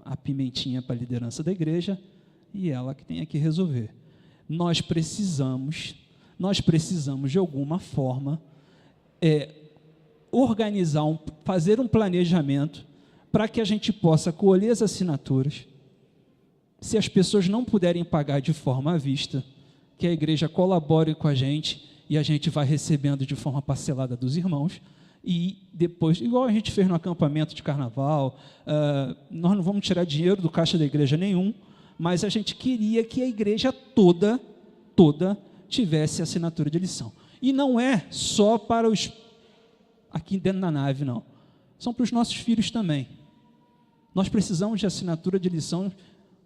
a pimentinha para a liderança da igreja e ela que tem que resolver. Nós precisamos de alguma forma organizar, fazer um planejamento para que a gente possa colher as assinaturas. Se as pessoas não puderem pagar de forma à vista, que a igreja colabore com a gente e a gente vai recebendo de forma parcelada dos irmãos. E depois, igual a gente fez no acampamento de carnaval, nós não vamos tirar dinheiro do caixa da igreja nenhum, mas a gente queria que a igreja toda tivesse assinatura de lição. E não é só para os aqui dentro da nave, não. São para os nossos filhos também. Nós precisamos de assinatura de lição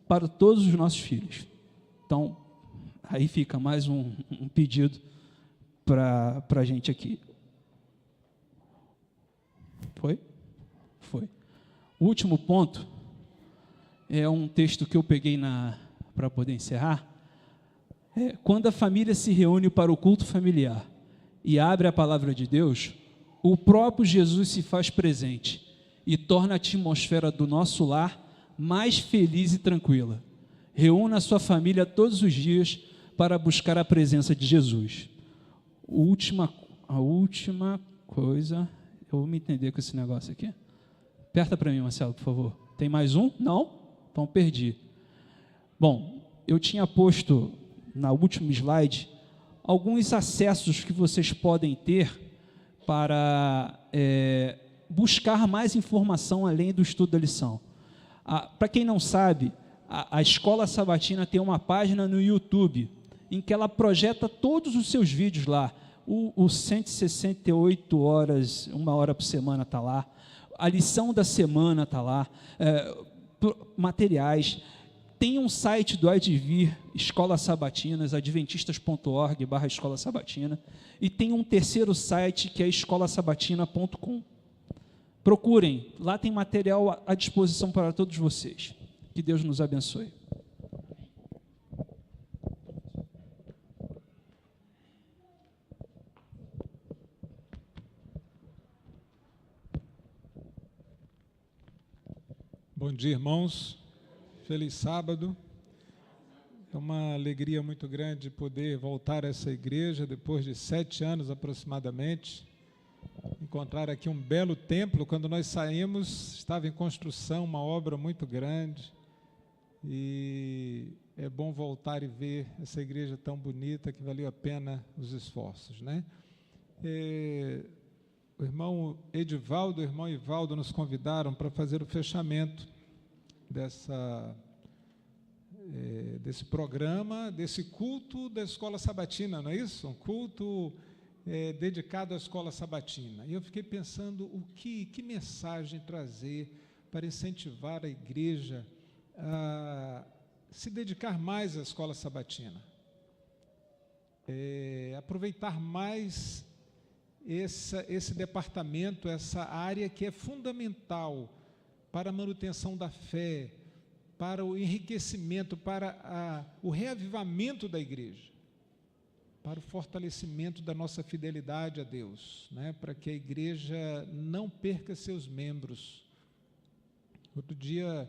para todos os nossos filhos. Então, aí fica mais um pedido para a gente aqui. Foi? Foi. O último ponto é um texto que eu peguei para poder encerrar. Quando a família se reúne para o culto familiar e abre a palavra de Deus, o próprio Jesus se faz presente e torna a atmosfera do nosso lar mais feliz e tranquila. Reúna a sua família todos os dias para buscar a presença de Jesus. A última coisa, eu vou me entender com esse negócio aqui. Aperta para mim, Marcelo, por favor. Tem mais um? Não? Então perdi. Bom, eu tinha posto na última slide alguns acessos que vocês podem ter para buscar mais informação além do estudo da lição. Para quem não sabe, a Escola Sabatina tem uma página no YouTube em que ela projeta todos os seus vídeos lá. O 168 horas, 1 hora por semana está lá. A lição da semana está lá. Materiais. Tem um site do Advir, Escola Sabatinas, adventistas.org/Escola Sabatina. E tem um terceiro site que é escolasabatina.com. Procurem, lá tem material à disposição para todos vocês. Que Deus nos abençoe. Bom dia, irmãos. Feliz sábado. É uma alegria muito grande poder voltar a essa igreja depois de 7 anos aproximadamente. Encontrar aqui um belo templo. Quando nós saímos, estava em construção, uma obra muito grande. E é bom voltar e ver essa igreja tão bonita que valeu a pena os esforços, né? O irmão Edivaldo e o irmão Ivaldo nos convidaram para fazer o fechamento desse programa, desse culto da Escola Sabatina, não é isso? Um culto dedicado à Escola Sabatina. E eu fiquei pensando que mensagem trazer para incentivar a igreja a se dedicar mais à Escola Sabatina. Aproveitar mais esse departamento, essa área que é fundamental para a manutenção da fé, para o enriquecimento, para o reavivamento da igreja, para o fortalecimento da nossa fidelidade a Deus, né? Para que a igreja não perca seus membros. Outro dia,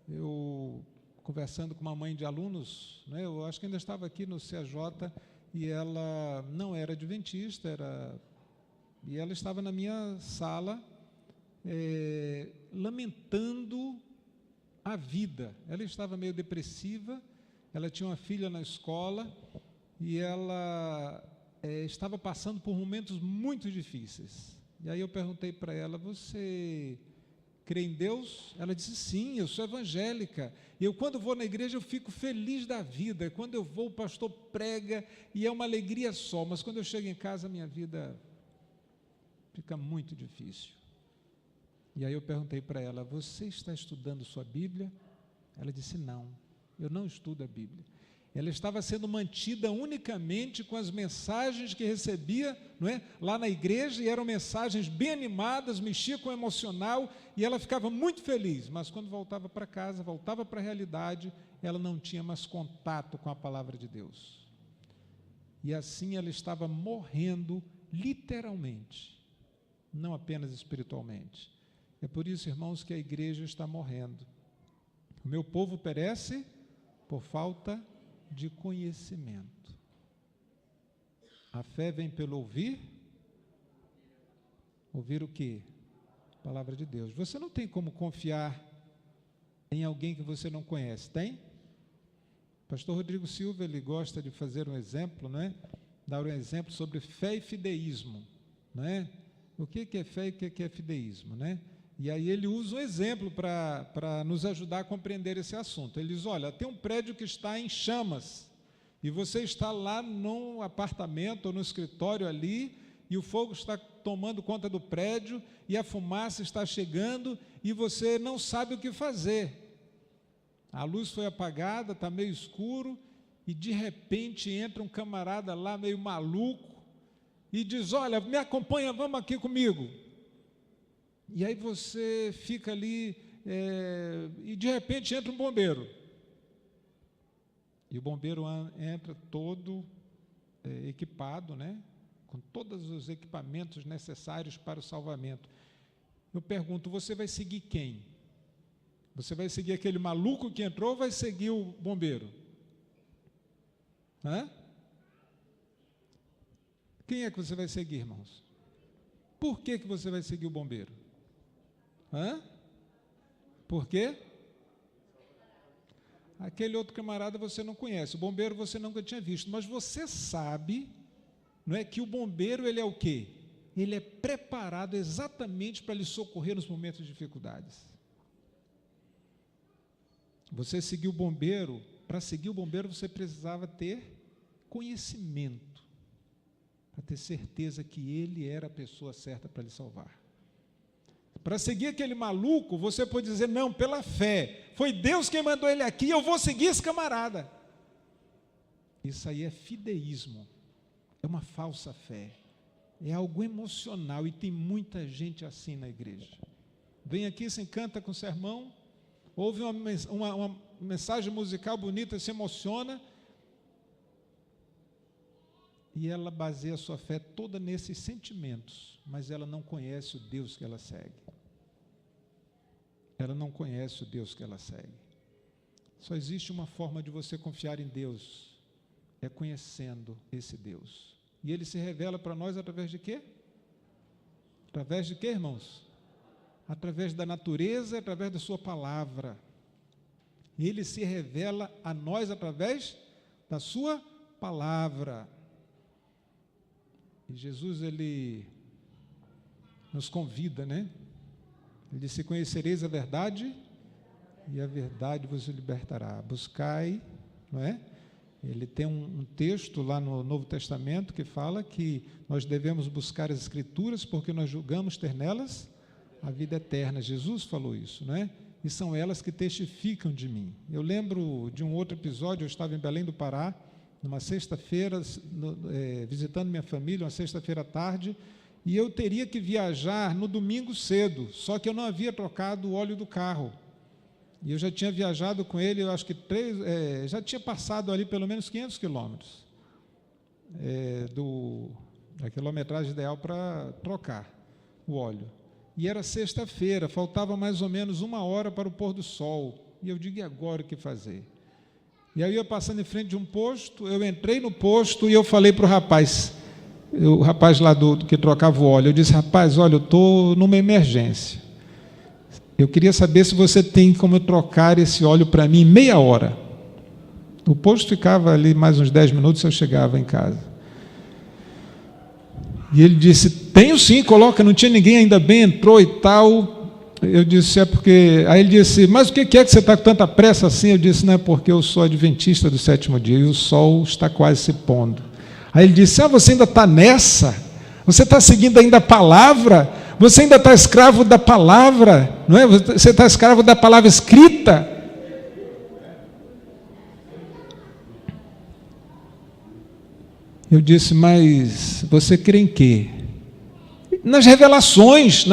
eu conversando com uma mãe de alunos, né? Eu acho que ainda estava aqui no CAJ, e ela não era adventista, e ela estava na minha sala, lamentando a vida. Ela estava meio depressiva, ela tinha uma filha na escola, e ela estava passando por momentos muito difíceis. E aí eu perguntei para ela: você crê em Deus? Ela disse: sim, eu sou evangélica. E eu, quando vou na igreja, eu fico feliz da vida. Quando eu vou, o pastor prega, e é uma alegria só. Mas quando eu chego em casa, a minha vida fica muito difícil. E aí eu perguntei para ela: você está estudando sua Bíblia? Ela disse: não, eu não estudo a Bíblia. Ela estava sendo mantida unicamente com as mensagens que recebia, não é, lá na igreja, e eram mensagens bem animadas, mexia com o emocional, e ela ficava muito feliz. Mas quando voltava para casa, voltava para a realidade, ela não tinha mais contato com a palavra de Deus. E assim ela estava morrendo literalmente, não apenas espiritualmente. É por isso, irmãos, que a igreja está morrendo. O meu povo perece por falta de conhecimento. A fé vem pelo ouvir. Ouvir o quê? A palavra de Deus. Você não tem como confiar em alguém que você não conhece, tem? Pastor Rodrigo Silva, ele gosta de fazer um exemplo, não é? Dar um exemplo sobre fé e fideísmo, não é? O que é fé e o que é fideísmo, né? E aí ele usa um exemplo para nos ajudar a compreender esse assunto. Ele diz, olha, tem um prédio que está em chamas, e você está lá num apartamento ou no escritório ali, e o fogo está tomando conta do prédio, e a fumaça está chegando, e você não sabe o que fazer. A luz foi apagada, está meio escuro, e de repente entra um camarada lá meio maluco, e diz, olha, me acompanha, vamos aqui comigo. E aí você fica ali, e de repente entra um bombeiro. E o bombeiro entra todo equipado, né? Com todos os equipamentos necessários para o salvamento. Eu pergunto, você vai seguir quem? Você vai seguir aquele maluco que entrou ou vai seguir o bombeiro? Hã? Quem é que você vai seguir, irmãos? Por que você vai seguir o bombeiro? Hã? Por quê? Aquele outro camarada você não conhece, o bombeiro você nunca tinha visto, mas você sabe, não é, que o bombeiro, ele é o quê? Ele é preparado exatamente para lhe socorrer nos momentos de dificuldades. Você seguiu o bombeiro, para seguir o bombeiro você precisava ter conhecimento, para ter certeza que ele era a pessoa certa para lhe salvar. Para seguir aquele maluco, você pode dizer, não, pela fé, foi Deus quem mandou ele aqui, eu vou seguir esse camarada. Isso aí é fideísmo, é uma falsa fé, é algo emocional, e tem muita gente assim na igreja. Vem aqui, se encanta com o sermão, ouve uma mensagem musical bonita, se emociona, e ela baseia a sua fé toda nesses sentimentos, mas ela não conhece o Deus que ela segue. Ela não conhece o Deus que ela segue. Só existe uma forma de você confiar em Deus, é conhecendo esse Deus. E Ele se revela para nós através de quê? Através de quê, irmãos? Através da natureza, através da sua palavra. Ele se revela a nós através da sua palavra. E Jesus, ele nos convida, né? Ele disse, conhecereis a verdade, e a verdade vos libertará. Buscai, não é? Ele tem um texto lá no Novo Testamento que fala que nós devemos buscar as Escrituras porque nós julgamos ter nelas a vida eterna. Jesus falou isso, não é? E são elas que testificam de mim. Eu lembro de um outro episódio, eu estava em Belém do Pará, numa sexta-feira, visitando minha família, uma sexta-feira à tarde, e eu teria que viajar no domingo cedo, só que eu não havia trocado o óleo do carro. E eu já tinha viajado com ele, eu acho que já tinha passado ali pelo menos 500 quilômetros da quilometragem ideal para trocar o óleo. E era sexta-feira, faltava mais ou menos 1 hora para o pôr do sol. E eu digo, e agora o que fazer? E aí eu passando em frente de um posto, eu entrei no posto e eu falei para o rapaz lá que trocava o óleo, eu disse, rapaz, olha, eu estou numa emergência. Eu queria saber se você tem como trocar esse óleo para mim em meia hora. O posto ficava ali mais uns 10 minutos, eu chegava em casa. E ele disse, tenho sim, coloca, não tinha ninguém, ainda bem, entrou e tal. Eu disse, é porque... Aí ele disse, mas o que é que você está com tanta pressa assim? Eu disse, não, é porque eu sou adventista do 7º dia e o sol está quase se pondo. Aí ele disse, você ainda está nessa? Você está seguindo ainda a palavra? Você ainda está escravo da palavra? Não é? Você está escravo da palavra escrita? Eu disse, mas você crê em quê? Nas revelações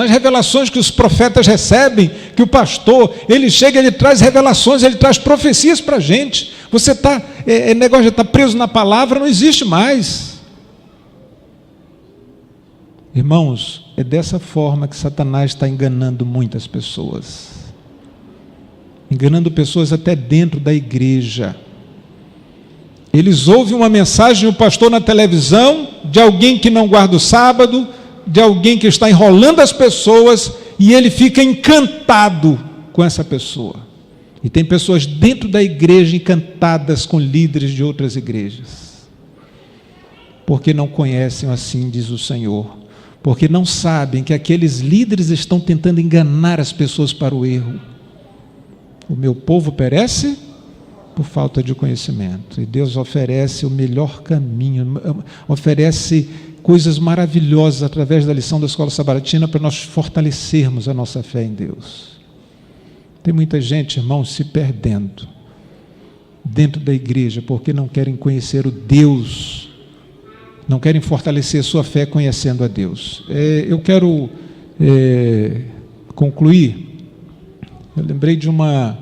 que os profetas recebem, que o pastor, ele chega, ele traz revelações, ele traz profecias para a gente. Você está, negócio de estar preso na palavra, não existe mais. Irmãos, é dessa forma que Satanás está enganando muitas pessoas. Enganando pessoas até dentro da igreja. Eles ouvem uma mensagem do pastor na televisão, de alguém que não guarda o sábado, de alguém que está enrolando as pessoas, e ele fica encantado com essa pessoa. E tem pessoas dentro da igreja encantadas com líderes de outras igrejas, porque não conhecem, assim diz o Senhor, porque não sabem que aqueles líderes estão tentando enganar as pessoas para o erro. O meu povo perece por falta de conhecimento, e Deus oferece o melhor caminho, oferece coisas maravilhosas através da lição da Escola Sabatina para nós fortalecermos a nossa fé em Deus. Tem muita gente, irmãos, se perdendo dentro da igreja porque não querem conhecer o Deus, não querem fortalecer sua fé conhecendo a Deus. Eu quero concluir. Eu lembrei de uma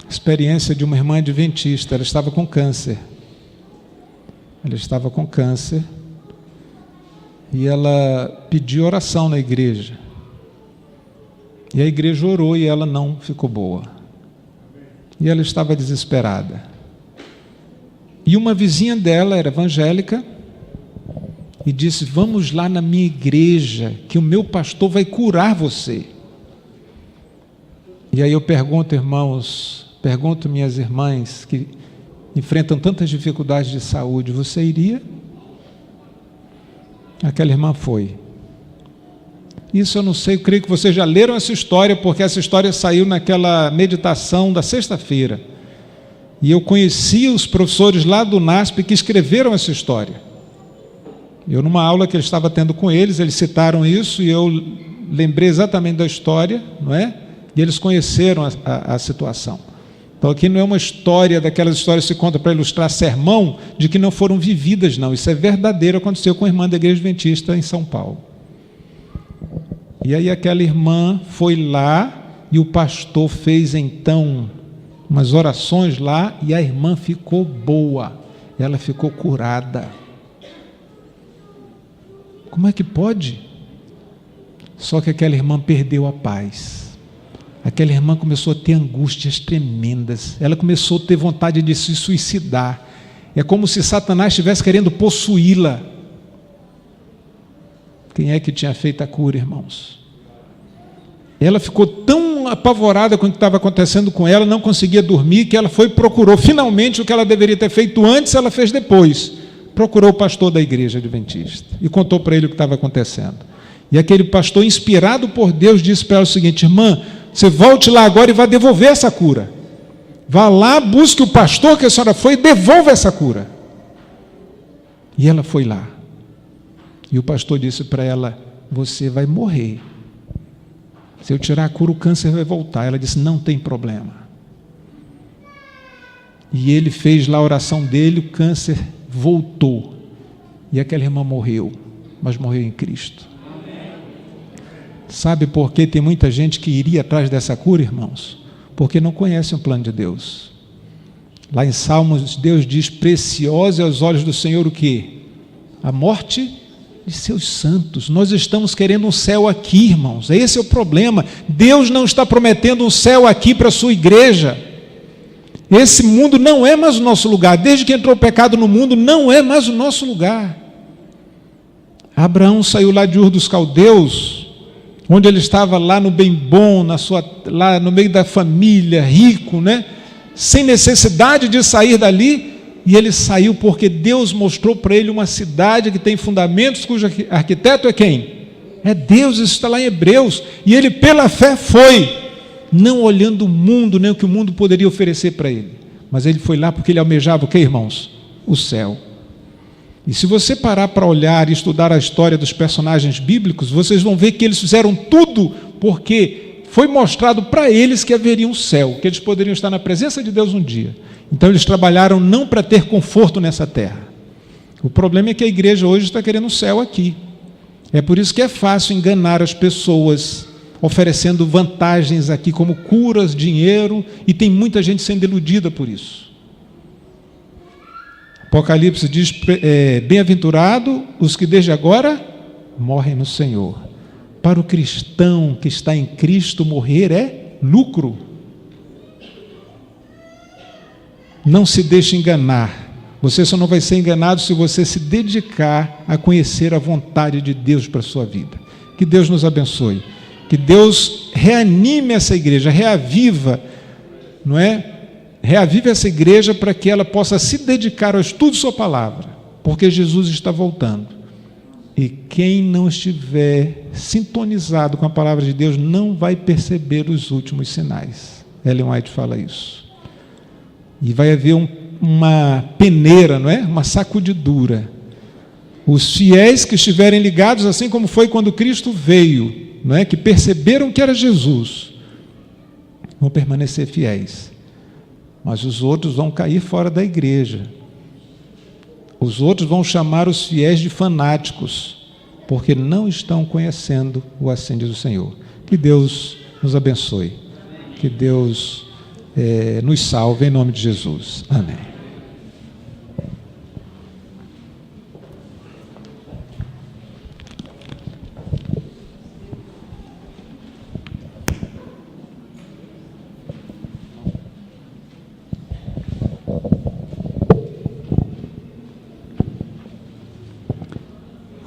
experiência de uma irmã adventista. Ela estava com câncer. E ela pediu oração na igreja. E a igreja orou e ela não ficou boa. E ela estava desesperada. E uma vizinha dela era evangélica e disse: vamos lá na minha igreja, que o meu pastor vai curar você. E aí eu pergunto, irmãos, minhas irmãs que enfrentam tantas dificuldades de saúde, você iria? Aquela irmã foi. Isso eu não sei, eu creio que vocês já leram essa história, porque essa história saiu naquela meditação da sexta-feira. E eu conheci os professores lá do NASP que escreveram essa história. Eu, numa aula que eu estava tendo com eles, eles citaram isso e eu lembrei exatamente da história, não é? E eles conheceram a situação. Então aqui não é uma história daquelas histórias que se conta para ilustrar sermão de que não foram vividas, não. Isso é verdadeiro, aconteceu com a irmã da Igreja Adventista em São Paulo. E aí aquela irmã foi lá e o pastor fez então umas orações lá e a irmã ficou boa, ela ficou curada. Como é que pode? Só que aquela irmã perdeu a paz. Aquela irmã começou a ter angústias tremendas. Ela começou a ter vontade de se suicidar. É como se Satanás estivesse querendo possuí-la. Quem é que tinha feito a cura, irmãos? Ela ficou tão apavorada com o que estava acontecendo com ela, não conseguia dormir, que ela foi e procurou. Finalmente, o que ela deveria ter feito antes, ela fez depois. Procurou o pastor da igreja adventista e contou para ele o que estava acontecendo. E aquele pastor, inspirado por Deus, disse para ela o seguinte: irmã, você volte lá agora e vai devolver essa cura. Vá lá, busque o pastor que a senhora foi e devolva essa cura. E ela foi lá. E o pastor disse para ela: você vai morrer. Se eu tirar a cura, o câncer vai voltar. Ela disse: não tem problema. E ele fez lá a oração dele, o câncer voltou. E aquela irmã morreu, mas morreu em Cristo. Sabe por que tem muita gente que iria atrás dessa cura, irmãos? Porque não conhecem o plano de Deus. Lá em Salmos, Deus diz: preciosa aos olhos do Senhor o quê? A morte de seus santos. Nós estamos querendo um céu aqui, irmãos. Esse é o problema. Deus não está prometendo um céu aqui para a sua igreja. Esse mundo não é mais o nosso lugar. Desde que entrou o pecado no mundo, não é mais o nosso lugar. Abraão saiu lá de Ur dos Caldeus, onde ele estava lá no bem bom, lá no meio da família, rico, né? Sem necessidade de sair dali, e ele saiu porque Deus mostrou para ele uma cidade que tem fundamentos, cujo arquiteto é quem? É Deus, isso está lá em Hebreus, e ele pela fé foi, não olhando o mundo, nem o que o mundo poderia oferecer para ele, mas ele foi lá porque ele almejava o que, irmãos? O céu. E se você parar para olhar e estudar a história dos personagens bíblicos, vocês vão ver que eles fizeram tudo porque foi mostrado para eles que haveria um céu, que eles poderiam estar na presença de Deus um dia. Então eles trabalharam não para ter conforto nessa terra. O problema é que a igreja hoje está querendo o céu aqui. É por isso que é fácil enganar as pessoas, oferecendo vantagens aqui como curas, dinheiro, e tem muita gente sendo iludida por isso. Apocalipse diz, bem-aventurado os que desde agora morrem no Senhor. Para o cristão que está em Cristo, morrer é lucro. Não se deixe enganar. Você só não vai ser enganado se você se dedicar a conhecer a vontade de Deus para a sua vida. Que Deus nos abençoe. Que Deus reanime essa igreja, reaviva, não é? Reavive essa igreja para que ela possa se dedicar ao estudo de sua palavra, porque Jesus está voltando. E quem não estiver sintonizado com a palavra de Deus não vai perceber os últimos sinais. Ellen White fala isso. E vai haver uma peneira, não é? Uma sacudidura. Os fiéis que estiverem ligados, assim como foi quando Cristo veio, não é? Que perceberam que era Jesus, vão permanecer fiéis. Mas os outros vão cair fora da igreja. Os outros vão chamar os fiéis de fanáticos, porque não estão conhecendo o assim diz o Senhor. Que Deus nos abençoe. Que Deus nos salve em nome de Jesus. Amém.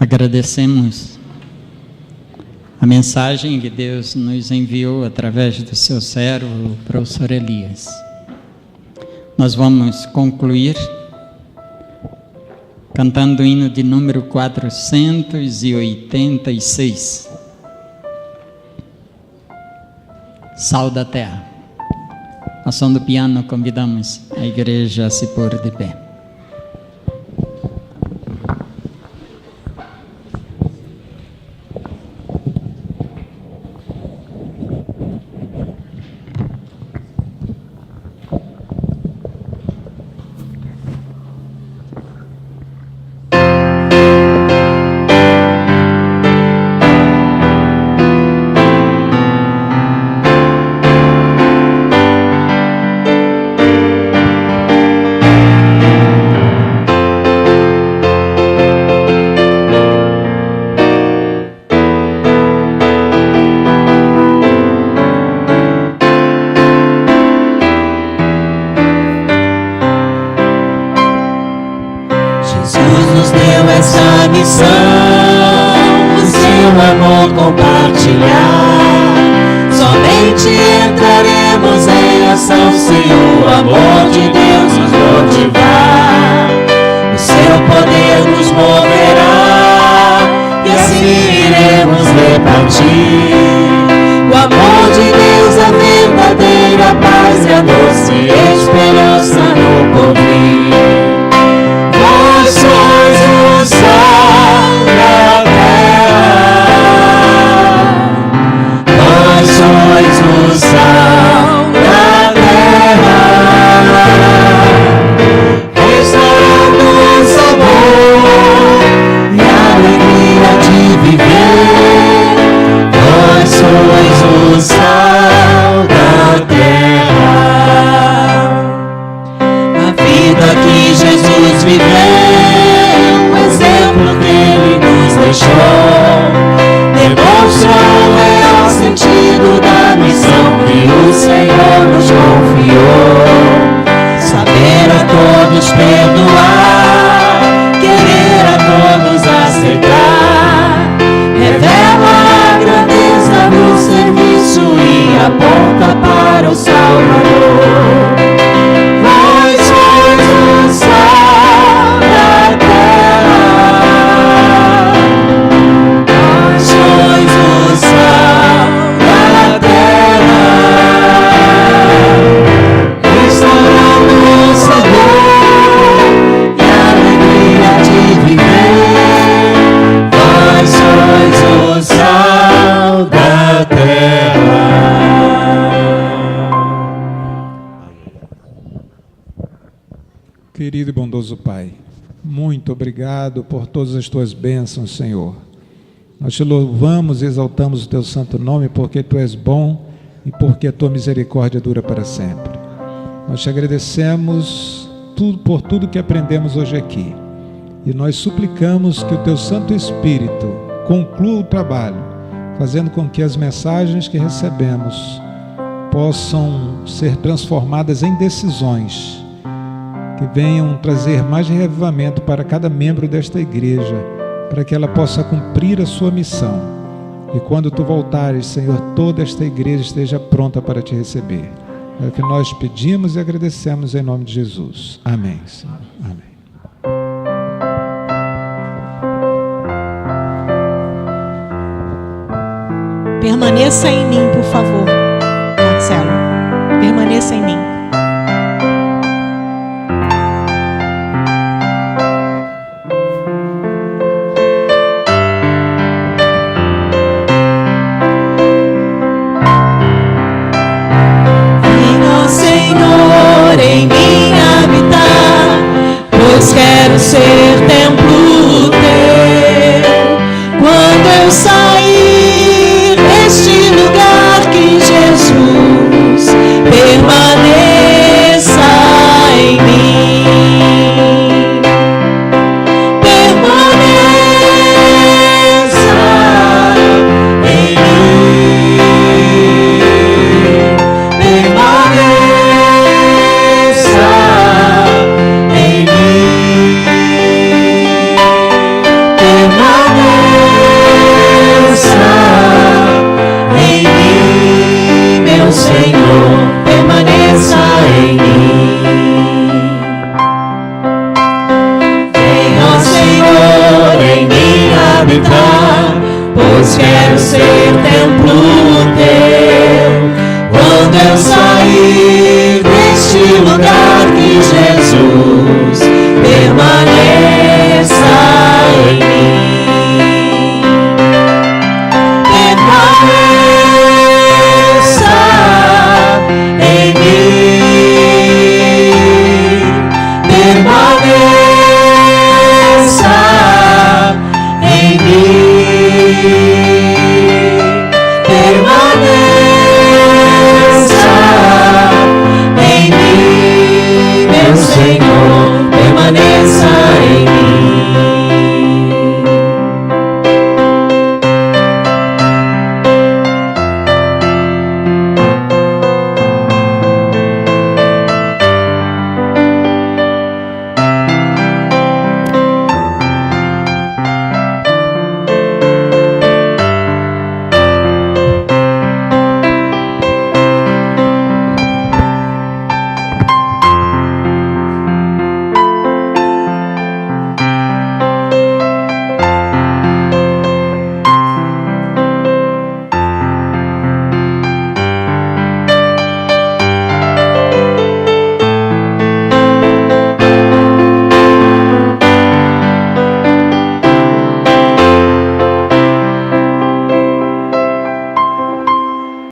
Agradecemos a mensagem que Deus nos enviou através do seu servo, o professor Elias. Nós vamos concluir cantando o hino de número 486. Sal da Terra. A som do piano, convidamos a igreja a se pôr de pé. Querido e bondoso Pai, Muito obrigado por todas as tuas bênçãos, Senhor. Nós te louvamos e exaltamos o teu santo nome, porque tu és bom e porque a tua misericórdia dura para sempre. Nós te agradecemos por tudo que aprendemos hoje aqui. E nós suplicamos que o teu Santo Espírito conclua o trabalho, fazendo com que as mensagens que recebemos possam ser transformadas em decisões que venham trazer mais reavivamento para cada membro desta igreja, para que ela possa cumprir a sua missão. E quando tu voltares, Senhor, toda esta igreja esteja pronta para te receber. É o que nós pedimos e agradecemos em nome de Jesus. Amém, Senhor. Amém. Permaneça em mim, por favor, Marcelo. Permaneça em mim. Em mim habitar, pois quero ser templo teu. Quando eu sair deste lugar, que Jesus permaneça em mim. Permaneça em mim. Senhor, permaneça em mim. Venha, Senhor, em mim habitar, pois quero ser templo teu. Quando eu sair